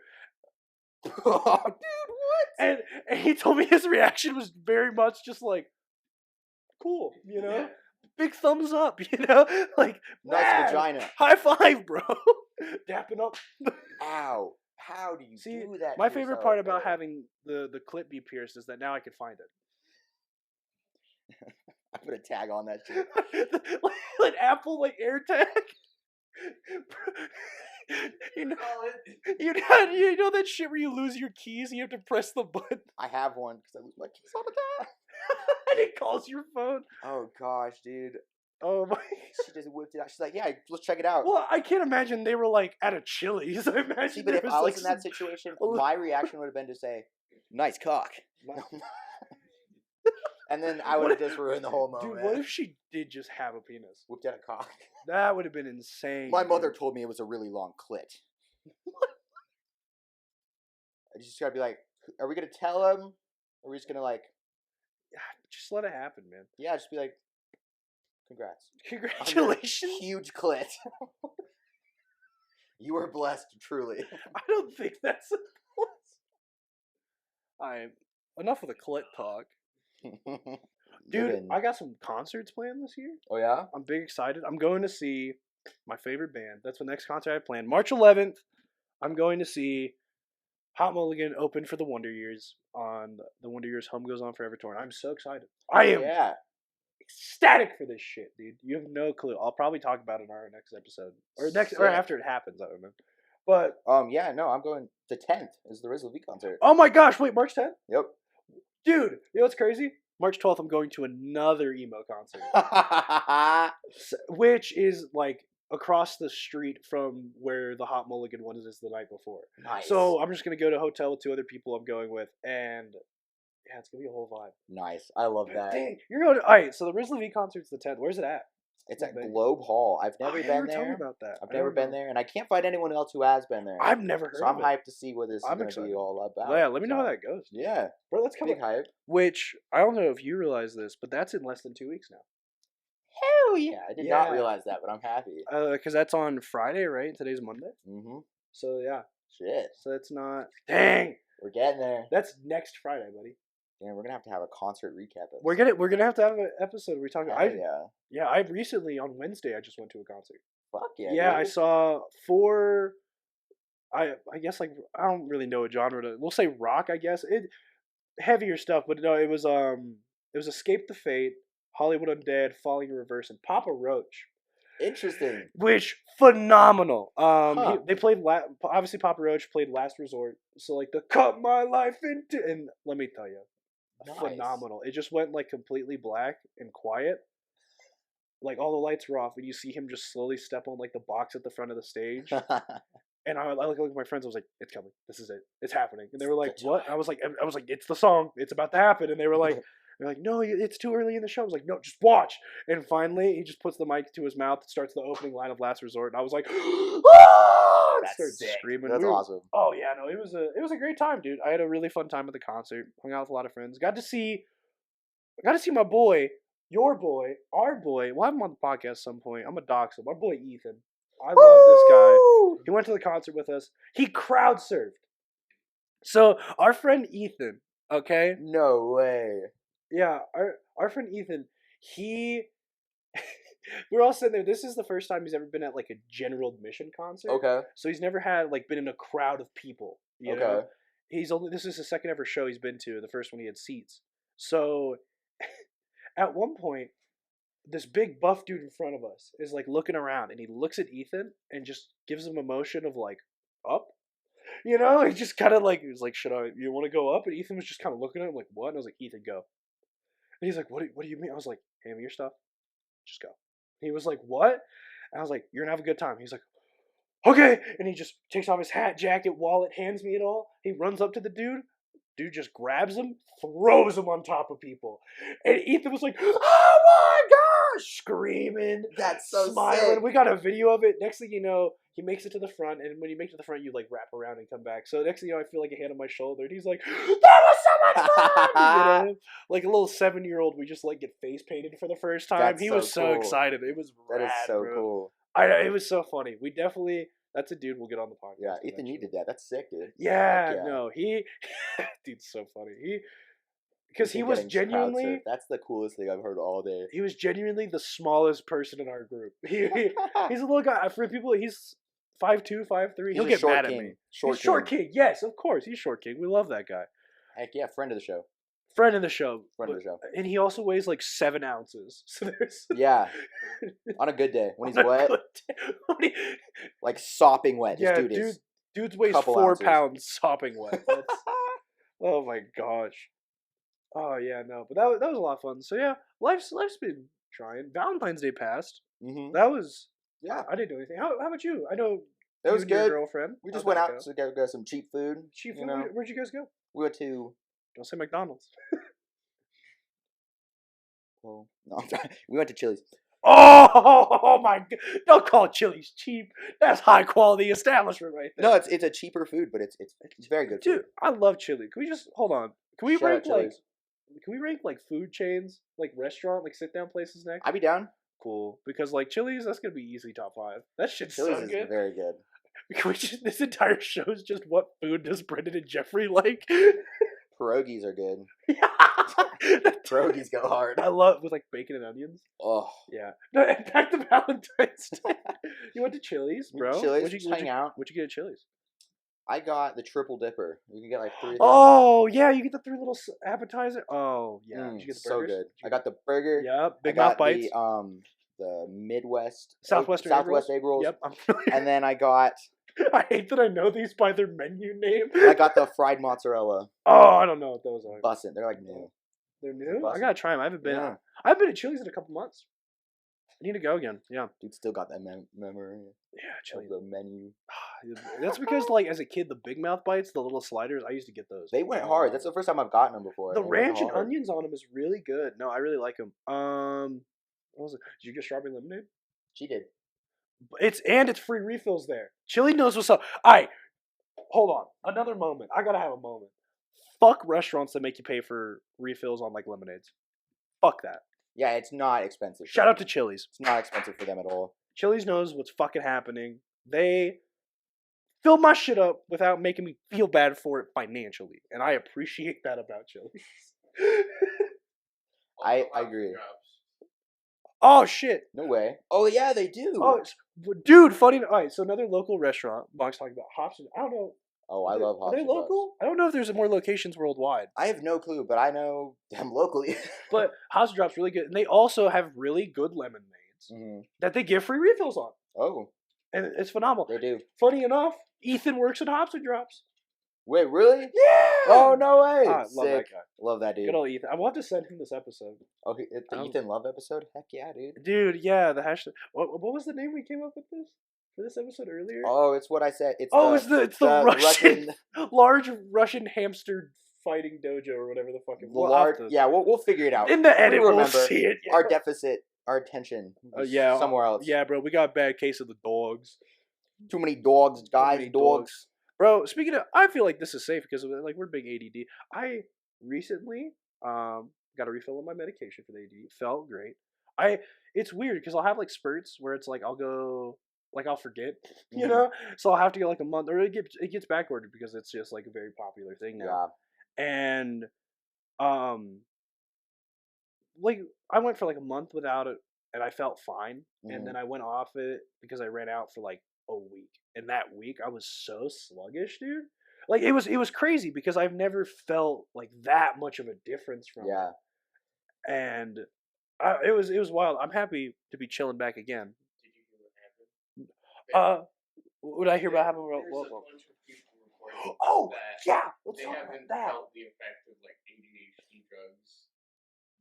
Speaker 2: Oh, dude, what?
Speaker 1: And he told me his reaction was very much just like, cool, big thumbs up, like
Speaker 2: Nice
Speaker 1: man,
Speaker 2: vagina.
Speaker 1: high five, bro, dapping up.
Speaker 2: Ow. How do you
Speaker 1: See,
Speaker 2: do that?
Speaker 1: my
Speaker 2: to
Speaker 1: favorite
Speaker 2: yourself,
Speaker 1: part about
Speaker 2: bro?
Speaker 1: having the clit be pierced is that now I can find it.
Speaker 2: I put a tag on that shit.
Speaker 1: like Apple, like AirTag. you know that shit where you lose your keys and you have to press the button
Speaker 2: I have one because I lose my keys all the time.
Speaker 1: and it calls your phone.
Speaker 2: Oh gosh, dude.
Speaker 1: Oh my!
Speaker 2: She just whipped it out. She's like, "Yeah, let's check it out."
Speaker 1: Well, I can't imagine they were like at a Chili's. I imagine.
Speaker 2: See, but
Speaker 1: there
Speaker 2: if I was
Speaker 1: like
Speaker 2: in that situation, my reaction would have been to say, "Nice cock," and then I would have just ruined the whole moment.
Speaker 1: Dude, what if she did just have a penis?
Speaker 2: Whipped out a cock?
Speaker 1: That would have been insane.
Speaker 2: My mother
Speaker 1: dude.
Speaker 2: told me it was a really long clit. I just gotta be like, are we gonna tell him? Or are we just gonna like,
Speaker 1: Just let it happen, man.
Speaker 2: yeah, just be like, congrats.
Speaker 1: Congratulations.
Speaker 2: Huge clit. You were blessed, truly.
Speaker 1: I don't think that's a plus. Alright, enough of the clit talk. Dude,
Speaker 2: Living.
Speaker 1: I got some concerts planned this year.
Speaker 2: Oh yeah?
Speaker 1: I'm big excited. I'm going to see my favorite band. That's the next concert I planned. March 11th, I'm going to see Hot Mulligan open for the Wonder Years on the Wonder Years Home Goes On Forever tour. And I'm so excited. I am
Speaker 2: Yeah.
Speaker 1: ecstatic for this shit, dude. You have no clue. I'll probably talk about it in our next episode. Or
Speaker 2: Sick.
Speaker 1: after it happens, I don't know. But
Speaker 2: Yeah, no, I'm going the 10th is the Rizzle V concert.
Speaker 1: oh my gosh, wait, March 10th?
Speaker 2: Yep.
Speaker 1: Dude, you know what's crazy? March 12th, I'm going to another emo concert. Which is like across the street from where the Hot Mulligan one is the night before.
Speaker 2: Nice.
Speaker 1: So I'm just gonna go to a hotel with two other people I'm going with, and yeah, it's gonna be a whole vibe.
Speaker 2: Nice. I love that.
Speaker 1: Dang, you're going to alright, so the Rizzle V concert's the 10th. Where's it at?
Speaker 2: It's at
Speaker 1: Vegas.
Speaker 2: Globe Hall. I've never
Speaker 1: Oh,
Speaker 2: been
Speaker 1: yeah, you were telling me
Speaker 2: there.
Speaker 1: about that.
Speaker 2: I've
Speaker 1: I
Speaker 2: never
Speaker 1: don't
Speaker 2: been
Speaker 1: know.
Speaker 2: there, and I can't find anyone else who has been there.
Speaker 1: I've never heard
Speaker 2: So
Speaker 1: of
Speaker 2: I'm
Speaker 1: it.
Speaker 2: hyped to see what this is
Speaker 1: I'm
Speaker 2: going to be
Speaker 1: excited.
Speaker 2: all about.
Speaker 1: Yeah, let me know how
Speaker 2: So,
Speaker 1: that goes.
Speaker 2: Yeah.
Speaker 1: Bro, let's come
Speaker 2: Big hype.
Speaker 1: Which I don't know if you realize this, but that's in less than 2 weeks now.
Speaker 2: Hell yeah. I did not
Speaker 1: Yeah.
Speaker 2: realize that, but I'm happy.
Speaker 1: Because that's on Friday, right? Today's Monday.
Speaker 2: Mm-hmm.
Speaker 1: So yeah.
Speaker 2: Shit.
Speaker 1: So it's not. Dang.
Speaker 2: We're getting there.
Speaker 1: That's next Friday, buddy.
Speaker 2: Yeah, we're going to have a concert recap episode.
Speaker 1: We're gonna have to have an episode where we talk.
Speaker 2: Hell yeah.
Speaker 1: I recently on Wednesday I just went to a concert.
Speaker 2: Fuck yeah.
Speaker 1: Yeah, I
Speaker 2: dude.
Speaker 1: saw 4 I guess like I don't really know a genre to. We'll say rock. I guess heavier stuff, but no, it was Escape the Fate, Hollywood Undead, Falling in Reverse, and Papa Roach.
Speaker 2: Interesting.
Speaker 1: Which phenomenal.
Speaker 2: Huh.
Speaker 1: They played obviously Papa Roach played Last Resort, so like the cut my life into, and let me tell you,
Speaker 2: Nice.
Speaker 1: phenomenal. It just went like completely black and quiet. Like all the lights were off, and you see him just slowly step on like the box at the front of the stage. And I look at my friends. I was like, "It's coming. This is it. It's happening." And they were like, "What?" I was like, "It's the song. It's about to happen." And they were like, "No, it's too early in the show." I was like, "No, just watch." And finally, he just puts the mic to his mouth, starts the opening line of Last Resort, and I was like, "Ah!"
Speaker 2: That's sick.
Speaker 1: Screaming.
Speaker 2: That's awesome.
Speaker 1: Oh yeah, no, it was a great time, dude. I had a really fun time at the concert. Hung out with a lot of friends. Got to see my boy, your boy, our boy. We'll have him on the podcast at some point. I'm gonna dox him. Our boy Ethan. I love this guy. He went to the concert with us. He crowd surfed. So our friend Ethan, okay?
Speaker 2: No way.
Speaker 1: Yeah, our friend Ethan, he we're all sitting there. This is the first time he's ever been at like a general admission concert.
Speaker 2: Okay.
Speaker 1: So he's never had like been in a crowd of people. You know? This is his second ever show he's been to. The first one he had seats. So at one point, this big buff dude in front of us is like looking around, and he looks at Ethan and just gives him a motion of like up. You know, he just kind of like, he was like, you want to go up? And Ethan was just kind of looking at him like, what? And I was like, Ethan, go. And he's like, what do you mean? I was like, hand me your stuff. Just go. And he was like, what? And I was like, you're going to have a good time. He's like, okay. And he just takes off his hat, jacket, wallet, hands me it all. He runs up to the dude. Dude just grabs him, throws him on top of people. And Ethan was like, oh my gosh, screaming.
Speaker 2: That's so
Speaker 1: smiling.
Speaker 2: sick.
Speaker 1: We got a video of it. Next thing you know, he makes it to the front. And when you make it to the front, you like wrap around and come back. So next thing you know, I feel like a hand on my shoulder. And he's like, that was so much fun. You know? Like a little 7-year-old, we just like get face painted for the first time.
Speaker 2: That's
Speaker 1: he
Speaker 2: so
Speaker 1: was so
Speaker 2: cool.
Speaker 1: excited. It was
Speaker 2: That
Speaker 1: rad,
Speaker 2: is so
Speaker 1: bro.
Speaker 2: cool.
Speaker 1: It was so funny. We definitely... That's a dude we'll get on the podcast.
Speaker 2: Yeah, Ethan needed that. That's sick, dude.
Speaker 1: Yeah,
Speaker 2: yeah.
Speaker 1: no, dude's so funny. Because he
Speaker 2: Ethan
Speaker 1: was
Speaker 2: getting crowd
Speaker 1: genuinely,
Speaker 2: surfed. That's the coolest thing I've heard all day.
Speaker 1: he was genuinely the smallest person in our group. He's a little guy. For people, he's 5'2", 5'3". He'll
Speaker 2: a
Speaker 1: get
Speaker 2: short
Speaker 1: mad
Speaker 2: king.
Speaker 1: at me.
Speaker 2: Short
Speaker 1: He's Short King. Yes, of course. He's Short King. We love that guy.
Speaker 2: Heck yeah, friend of the show.
Speaker 1: Friend of the show.
Speaker 2: Friend of the show.
Speaker 1: And he also weighs like 7 ounces. So there's...
Speaker 2: Yeah. On a good day. When he's wet. Like sopping wet.
Speaker 1: Yeah, dude weighs 4
Speaker 2: ounces.
Speaker 1: pounds sopping wet. Oh my gosh. Oh yeah, no, but that was a lot of fun. So yeah, life's been trying. Valentine's Day passed.
Speaker 2: Mm-hmm.
Speaker 1: That was
Speaker 2: Yeah.
Speaker 1: I didn't do anything. How about you? I know
Speaker 2: It was
Speaker 1: and your
Speaker 2: good.
Speaker 1: girlfriend.
Speaker 2: We just
Speaker 1: How'd
Speaker 2: went
Speaker 1: that
Speaker 2: out
Speaker 1: go?
Speaker 2: to get some cheap food.
Speaker 1: Cheap food.
Speaker 2: You know?
Speaker 1: Where'd you guys go?
Speaker 2: We went to.
Speaker 1: Don't say McDonald's.
Speaker 2: Well, no, I'm sorry. We went to Chili's.
Speaker 1: Oh my god! Don't call Chili's cheap. That's high quality establishment right there.
Speaker 2: No, it's a cheaper food, but it's very good.
Speaker 1: Dude,
Speaker 2: Food.
Speaker 1: I love chili. Can we just hold on? Can we
Speaker 2: Shout out
Speaker 1: rank like?
Speaker 2: Chili's.
Speaker 1: Can we rank like food chains, like restaurant, like sit down places next?
Speaker 2: I'd be down.
Speaker 1: Cool, because like Chili's, that's gonna be easily top 5. That shit's
Speaker 2: Chili's
Speaker 1: so
Speaker 2: is
Speaker 1: good.
Speaker 2: very good.
Speaker 1: Can we just, this entire show is just what food does Brendan and Jeffrey like?
Speaker 2: Pierogies are good.
Speaker 1: Pierogies
Speaker 2: Pierogies go hard.
Speaker 1: I love with like bacon and onions.
Speaker 2: Oh,
Speaker 1: Yeah. No, back to Valentine's Day. You went to Chili's, bro.
Speaker 2: Chili's, just hang out.
Speaker 1: What'd you get at Chili's?
Speaker 2: I got the triple dipper. You can get like 3 of them.
Speaker 1: Oh yeah, you get the 3 little appetizer. Oh yeah, did you get the
Speaker 2: so
Speaker 1: burgers?
Speaker 2: good. I got the burger.
Speaker 1: Yeah,
Speaker 2: I
Speaker 1: big
Speaker 2: got
Speaker 1: mouth bites.
Speaker 2: the Midwest
Speaker 1: Southwestern
Speaker 2: egg rolls.
Speaker 1: Yep.
Speaker 2: And then I got
Speaker 1: I hate that I know these by their menu name.
Speaker 2: I got the fried mozzarella.
Speaker 1: Oh, I don't know what those are.
Speaker 2: Bussin'. They're like new.
Speaker 1: They're new. I
Speaker 2: bussin'.
Speaker 1: gotta try them. I haven't been.
Speaker 2: Yeah.
Speaker 1: I've been at Chili's in a couple months. I need to go again. Yeah.
Speaker 2: Dude, still got that memory
Speaker 1: Yeah,
Speaker 2: of
Speaker 1: Chili's.
Speaker 2: the menu.
Speaker 1: That's because, like, as a kid, the big mouth bites, the little sliders, I used to get those.
Speaker 2: They went hard. That's the first time I've gotten them before.
Speaker 1: The
Speaker 2: They went
Speaker 1: ranch and
Speaker 2: hard.
Speaker 1: onions on them is really good. No, I really like them. What was it? Did you get strawberry lemonade?
Speaker 2: She did.
Speaker 1: It's free refills there. Chili knows what's up. All right, hold on. Another moment. I gotta have a moment. Fuck restaurants that make you pay for refills on like lemonades. Fuck that.
Speaker 2: Yeah, it's not expensive.
Speaker 1: Shout out to Chili's.
Speaker 2: It's not expensive for them at all.
Speaker 1: Chili's knows what's fucking happening. They fill my shit up without making me feel bad for it financially, and I appreciate that about Chili's.
Speaker 2: I agree.
Speaker 1: Oh shit!
Speaker 2: No way. Oh yeah, they do.
Speaker 1: Oh, Dude, funny. All right, so another local restaurant. Box talking about Hamster. I don't know.
Speaker 2: Oh, I love
Speaker 1: Are they
Speaker 2: Hamster drops.
Speaker 1: local? I don't know if there's more locations worldwide.
Speaker 2: I have no clue, but I know them locally.
Speaker 1: But Hamster Drop's really good, and they also have really good lemonades that they give free refills on,
Speaker 2: Oh,
Speaker 1: and it's phenomenal.
Speaker 2: they do.
Speaker 1: Funny enough, Ethan works at Hamster Drops.
Speaker 2: Wait, really?
Speaker 1: Yeah.
Speaker 2: Oh, no way.
Speaker 1: Love
Speaker 2: Sick.
Speaker 1: that guy.
Speaker 2: Love that dude.
Speaker 1: Good old Ethan. I want to send him this episode.
Speaker 2: Okay, it's the Ethan Love episode? Heck yeah, dude.
Speaker 1: Dude, yeah, the hashtag. What was the name we came up with this for this episode earlier?
Speaker 2: Oh, it's what I said. It's
Speaker 1: it's the Russian large Russian hamster fighting dojo or whatever the fuck it was.
Speaker 2: Yeah, we'll figure it out.
Speaker 1: In the edit, we'll
Speaker 2: remember
Speaker 1: see it. Yeah.
Speaker 2: Our deficit, our attention.
Speaker 1: Yeah,
Speaker 2: somewhere else.
Speaker 1: Yeah, bro, we got a bad case of the dogs.
Speaker 2: Too many dogs, guys.
Speaker 1: Many
Speaker 2: dogs.
Speaker 1: Bro, speaking of, I feel like this is safe because like we're big ADD. I recently got a refill of my medication for the ADD. Felt great. It's weird because I'll have like spurts where it's like I'll go like I'll forget, you know. So I'll have to go like a month, or it gets back ordered because it's just like a very popular thing now. Yeah. And like I went for like a month without it, and I felt fine. And then I went off it because I ran out for like a week, and that week I was so sluggish, dude. Like it was crazy because I've never felt like that much of a difference from it. And it was wild. I'm happy to be chilling back again.
Speaker 3: Did you hear what happened?
Speaker 1: What I hear about happening?
Speaker 3: There's a bunch of people reporting
Speaker 1: Oh,
Speaker 3: that
Speaker 1: yeah. Let's
Speaker 3: they
Speaker 1: talk
Speaker 3: haven't
Speaker 1: about that.
Speaker 3: felt the effect of like ADHD drugs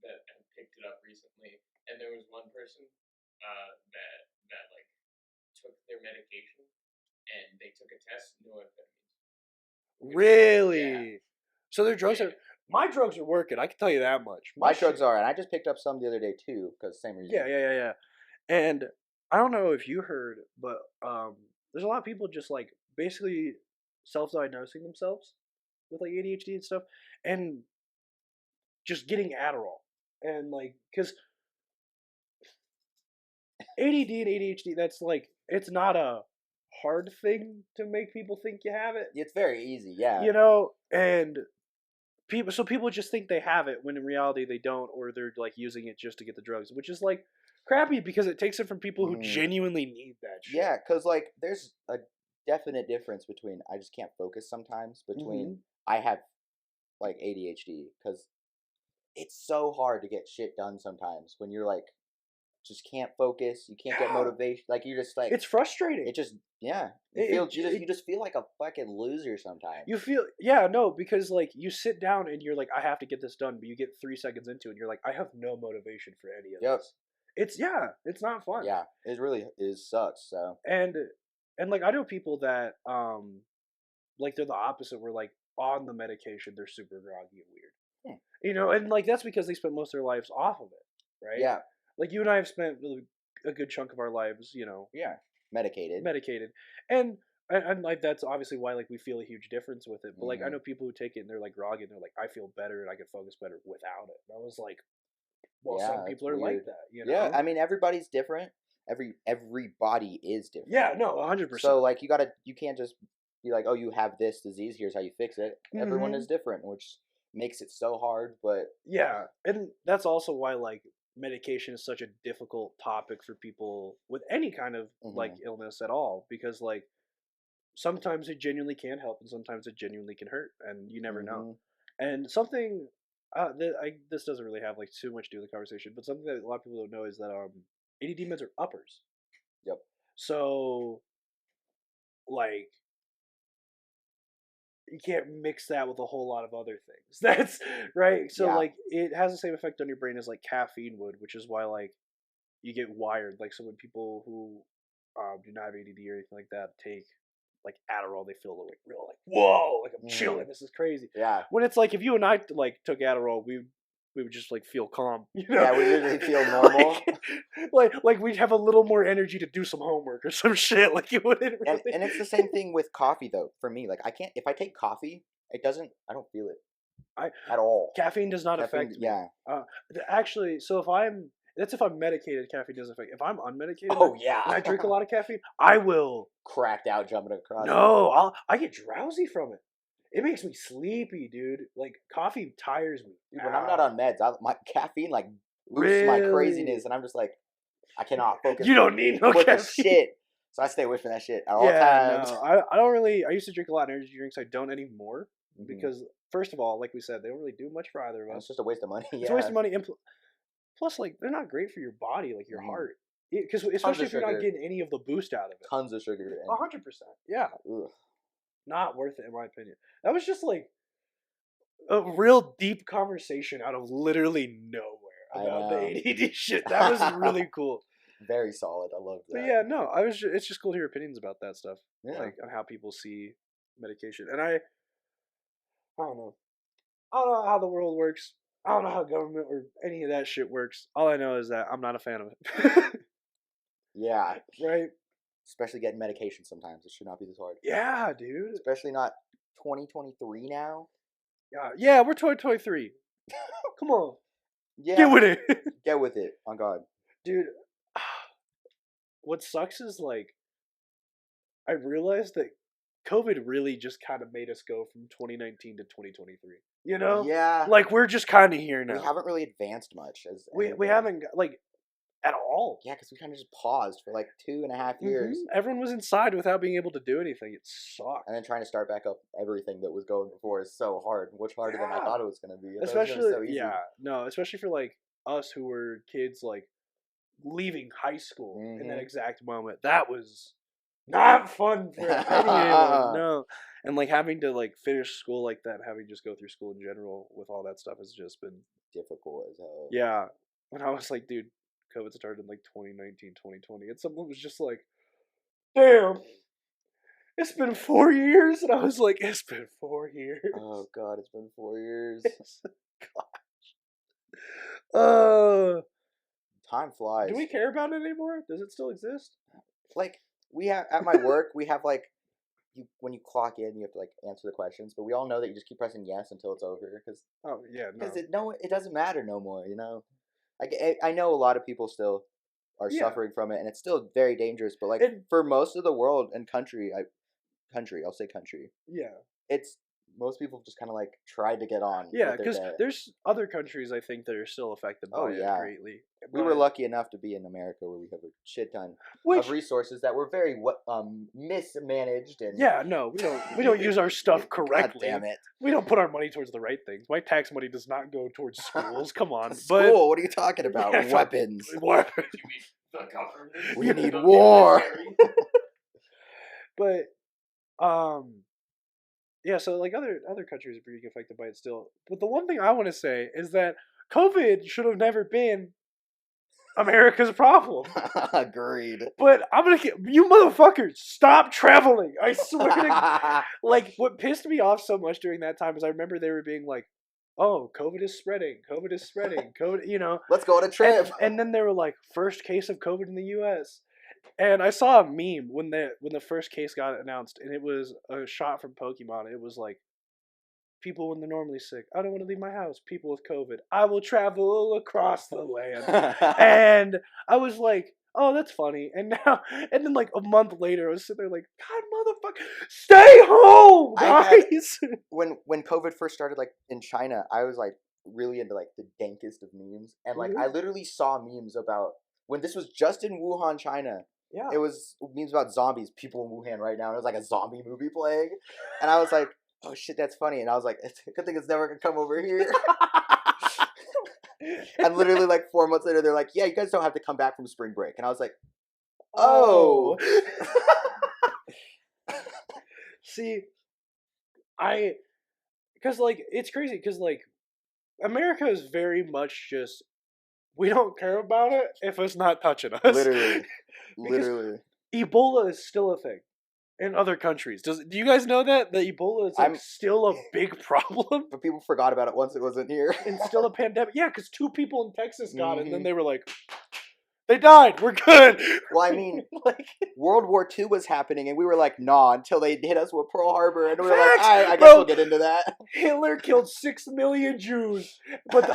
Speaker 3: that have picked it up recently. And there was one person that like took their medication and they took a test, no amphetamines.
Speaker 1: Really?
Speaker 3: Yeah.
Speaker 1: So their drugs are. My drugs are working. I can tell you that much.
Speaker 2: My drugs are, and I just picked up some the other day too, because same reason.
Speaker 1: Yeah. And I don't know if you heard, but there's a lot of people just like basically self-diagnosing themselves with like ADHD and stuff, and just getting Adderall, and like because ADD and ADHD, that's like it's not a hard thing to make people think you have it.
Speaker 2: It's very easy, yeah.
Speaker 1: You know, and people just think they have it when in reality they don't, or they're like using it just to get the drugs, which is like crappy because it takes it from people who genuinely need that shit.
Speaker 2: Yeah, because like there's a definite difference between I just can't focus sometimes between I have like ADHD, because it's so hard to get shit done sometimes when you're like just can't focus, you can't get motivation, like you're just like
Speaker 1: it's frustrating.
Speaker 2: It just you just feel like a fucking loser sometimes.
Speaker 1: You feel because like you sit down and you're like I have to get this done, but you get 3 seconds into it and you're like I have no motivation for any of this. It's not fun.
Speaker 2: Yeah, it really sucks. So
Speaker 1: and like I know people that like they're the opposite, where like on the medication they're super groggy and weird. You know, and like that's because they spent most of their lives off of it, right?
Speaker 2: Yeah.
Speaker 1: Like you and I have spent a good chunk of our lives, you know,
Speaker 2: medicated,
Speaker 1: and like that's obviously why like we feel a huge difference with it. But like I know people who take it and they're like groggy and they're like I feel better and I can focus better without it. And I was like, well, some people are like that, you know.
Speaker 2: Yeah, I mean everybody's different. Every body is different.
Speaker 1: Yeah, no, 100%.
Speaker 2: So like you can't just be like, oh, you have this disease, here's how you fix it. Everyone is different, which makes it so hard. But
Speaker 1: yeah, and that's also why like medication is such a difficult topic for people with any kind of like illness at all, because like sometimes it genuinely can help and sometimes it genuinely can hurt, and you never know. And something this doesn't really have like too much to do with the conversation, but something that a lot of people don't know is that ADD meds are uppers.
Speaker 2: Yep.
Speaker 1: So like you can't mix that with a whole lot of other things. That's right. So like it has the same effect on your brain as like caffeine would, which is why like you get wired. Like so when people who do not have ADD or anything like that take like Adderall, they feel like real like whoa, like I'm chilling. This is crazy.
Speaker 2: Yeah.
Speaker 1: When it's like if you and I like took Adderall, we would just like feel calm. You know?
Speaker 2: Yeah, we usually feel normal.
Speaker 1: like we'd have a little more energy to do some homework or some shit. Like you wouldn't. Really...
Speaker 2: And it's the same thing with coffee though. For me, like I can't, if I take coffee, I don't feel it at all.
Speaker 1: Caffeine does not affect me.
Speaker 2: Yeah.
Speaker 1: Actually, so if I'm medicated, caffeine doesn't affect. If I'm unmedicated,
Speaker 2: oh yeah,
Speaker 1: and I drink a lot of caffeine, I will
Speaker 2: cracked out jumping across.
Speaker 1: No, I get drowsy from it. It makes me sleepy, dude. Like coffee tires me.
Speaker 2: Dude, when I'm not on meds, my caffeine like boosts my craziness, and I'm just like, I cannot focus.
Speaker 1: You don't need no caffeine.
Speaker 2: Shit. So I stay away from that shit at all times.
Speaker 1: No, I don't really. I used to drink a lot of energy drinks. I don't anymore
Speaker 2: Mhm.
Speaker 1: because first of all, like we said, they don't really do much for either of
Speaker 2: And
Speaker 1: us.
Speaker 2: it's just a waste of money.
Speaker 1: It's a waste of money. And plus, like they're not great for your body, like your heart. Because especially if you're not getting any of the boost out of it.
Speaker 2: Tons of sugar.
Speaker 1: 100%. Yeah.
Speaker 2: Ugh.
Speaker 1: Not worth it in my opinion. That was just like a real deep conversation out of literally nowhere about the ADD shit. That was really cool.
Speaker 2: Very solid. I love that.
Speaker 1: But yeah, no, it's just cool to hear opinions about that stuff. Yeah. Like on how people see medication. And I don't know. I don't know how the world works. I don't know how government or any of that shit works. All I know is that I'm not a fan of it.
Speaker 2: Yeah.
Speaker 1: Right?
Speaker 2: Especially getting medication sometimes. It should not be this hard.
Speaker 1: Yeah, dude.
Speaker 2: Especially not 2023 now.
Speaker 1: Yeah, we're 2023. Come on.
Speaker 2: Yeah.
Speaker 1: Get with it.
Speaker 2: Get with it. On God.
Speaker 1: Dude, what sucks is like I realized that COVID really just kind of made us go from 2019 to 2023. You know?
Speaker 2: Yeah.
Speaker 1: Like we're just kind of here now.
Speaker 2: We haven't really advanced much as
Speaker 1: we haven't like at all.
Speaker 2: Yeah, because we kind of just paused for like 2.5 years.
Speaker 1: Everyone was inside without being able to do anything. It sucked.
Speaker 2: And then trying to start back up everything that was going before is so hard. Much harder than I thought it was going to be.
Speaker 1: Especially,
Speaker 2: so easy.
Speaker 1: especially for like us who were kids like leaving high school in that exact moment. That was not fun for anyone. No. And like having to like finish school like that, having to just go through school in general with all that stuff has just been
Speaker 2: difficult as hell.
Speaker 1: Yeah. When I was like, dude, COVID started in like 2019, 2020. And someone was just like, damn, it's been 4 years. And I was like, it's been 4 years.
Speaker 2: Oh, God, it's been 4 years.
Speaker 1: Gosh.
Speaker 2: Time flies.
Speaker 1: Do we care about it anymore? Does it still exist?
Speaker 2: Like, we have, at my work, we have like, when you clock in, you have to like answer the questions, but we all know that you just keep pressing yes until it's over. Because it doesn't matter no more, you know? Like, I know a lot of people still are suffering from it, and it's still very dangerous. But like for most of the world and country, I'll say country. Yeah, it's most people just kind of like tried to get on.
Speaker 1: Yeah, because there's other countries I think that are still affected by it greatly.
Speaker 2: We were lucky enough to be in America where we have a shit ton of resources that were very mismanaged and
Speaker 1: we don't use our stuff correctly.
Speaker 2: God damn it. We
Speaker 1: don't put our money towards the right things. My tax money does not go towards schools. Come on.
Speaker 2: School? What are you talking about? Weapons.
Speaker 3: Weapons.
Speaker 2: We need war.
Speaker 1: But yeah, so like other countries are being affected by it still. But the one thing I want to say is that COVID should have never been America's problem.
Speaker 2: Agreed.
Speaker 1: But I'm gonna get you motherfuckers stop traveling. I swear to God. Like what pissed me off so much during that time is I remember they were being like, "Oh, COVID is spreading. COVID is spreading. COVID, you know.
Speaker 2: Let's go on a trip."
Speaker 1: And then they were like, first case of COVID in the U.S. And I saw a meme when the first case got announced, and it was a shot from Pokemon. It was like, people when they're normally sick, I don't want to leave my house. People with COVID, I will travel across the land. And I was like, oh, that's funny. And then like a month later, I was sitting there like, God, motherfucker, stay home, guys.
Speaker 2: When COVID first started, like in China, I was like really into like the dankest of memes, and like I literally saw memes about when this was just in Wuhan, China. Yeah. It was memes about zombies, people in Wuhan right now. And it was like a zombie movie playing. And I was like, oh shit, that's funny. And I was like, it's a good thing it's never going to come over here. And literally like 4 months later, they're like, yeah, you guys don't have to come back from spring break. And I was like, oh.
Speaker 1: See, because like, it's crazy because like, America is very much just, we don't care about it if it's not touching us. Literally. Ebola is still a thing in other countries. Do you guys know that Ebola is like still a big problem?
Speaker 2: But people forgot about it once it wasn't here.
Speaker 1: And still a pandemic. Yeah, because 2 people in Texas got it, and then they were like, they died. We're good.
Speaker 2: Well, I mean, like World War II was happening, and we were like, nah, until they hit us with Pearl Harbor, and we were like, I guess we'll get into that.
Speaker 1: Hitler killed 6 million Jews, but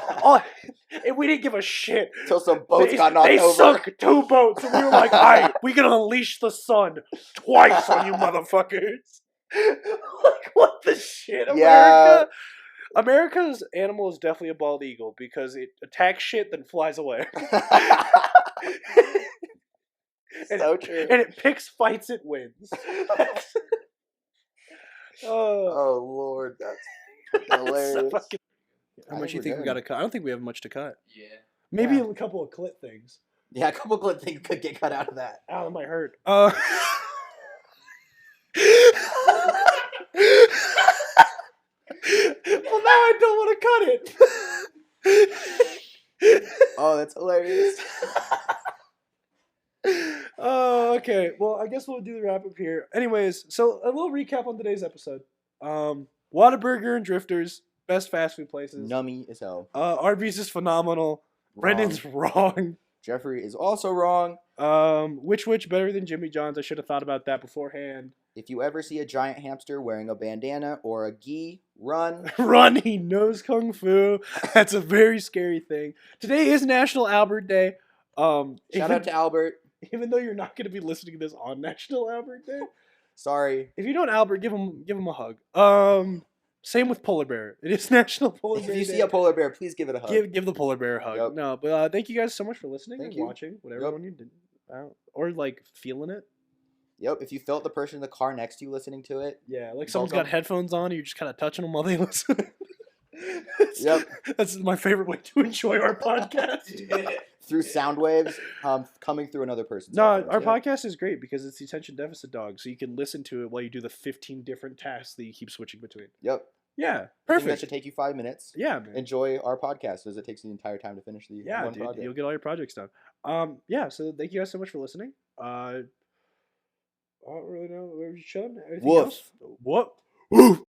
Speaker 1: and we didn't give a shit.
Speaker 2: Until some boats got knocked over.
Speaker 1: They sunk 2 boats, and we were like, all right, we gonna unleash the sun twice on you motherfuckers. Like, what the shit, America? Yeah. America's animal is definitely a bald eagle because it attacks shit then flies away.
Speaker 2: So true.
Speaker 1: And it picks fights it wins.
Speaker 2: Oh Lord, that's hilarious.
Speaker 1: How much do you think we got to cut? I don't think we have much to cut.
Speaker 3: Yeah.
Speaker 1: Maybe a couple of clit things.
Speaker 2: Yeah, a couple of things could get cut out of that.
Speaker 1: Ow, that might hurt. Well, now I don't want to cut it.
Speaker 2: Oh, that's hilarious.
Speaker 1: Oh, okay. Well, I guess we'll do the wrap up here. Anyways, so a little recap on today's episode. Whataburger and Drifters, best fast food places.
Speaker 2: Nummy as hell.
Speaker 1: Arby's is phenomenal.
Speaker 2: Wrong.
Speaker 1: Brendan's wrong.
Speaker 2: Jeffrey is also wrong.
Speaker 1: Which better than Jimmy John's? I should have thought about that beforehand.
Speaker 2: If you ever see a giant hamster wearing a bandana or a gi, run.
Speaker 1: Run, he knows Kung Fu. That's a very scary thing. Today is National Albert Day.
Speaker 2: Shout out to Albert.
Speaker 1: Even though you're not going to be listening to this on National Albert Day.
Speaker 2: Sorry.
Speaker 1: If you know Albert, give him a hug. Same with Polar Bear. It is National Polar Bear Day.
Speaker 2: If you see a polar bear, please give it a hug.
Speaker 1: Give the polar bear a hug.
Speaker 2: Yep.
Speaker 1: No, but thank you guys so much for listening
Speaker 2: Thank
Speaker 1: and
Speaker 2: you.
Speaker 1: watching. Whatever
Speaker 2: Yep.
Speaker 1: one you did. Or like feeling it.
Speaker 2: Yep, if you felt the person in the car next to you listening to it.
Speaker 1: Yeah, like someone's got
Speaker 2: Welcome.
Speaker 1: headphones on and you're just kind of touching them while they listen.
Speaker 2: Yep.
Speaker 1: That's my favorite way to enjoy our podcast.
Speaker 2: Through sound waves coming through another person's
Speaker 1: No,
Speaker 2: headphones.
Speaker 1: our
Speaker 2: Yep.
Speaker 1: podcast is great because it's the attention deficit dog, so you can listen to it while you do the 15 different tasks that you keep switching between.
Speaker 2: Yep.
Speaker 1: Yeah,
Speaker 2: I think
Speaker 1: perfect.
Speaker 2: that should take you 5 minutes.
Speaker 1: Yeah, man.
Speaker 2: Enjoy our podcast as it takes the entire time to finish the
Speaker 1: Yeah,
Speaker 2: one
Speaker 1: dude,
Speaker 2: project.
Speaker 1: you'll get all your projects done. Yeah, so thank you guys so much for listening. I don't really know. We're just chilling. Anything
Speaker 2: Woof.
Speaker 1: else? What? Woof.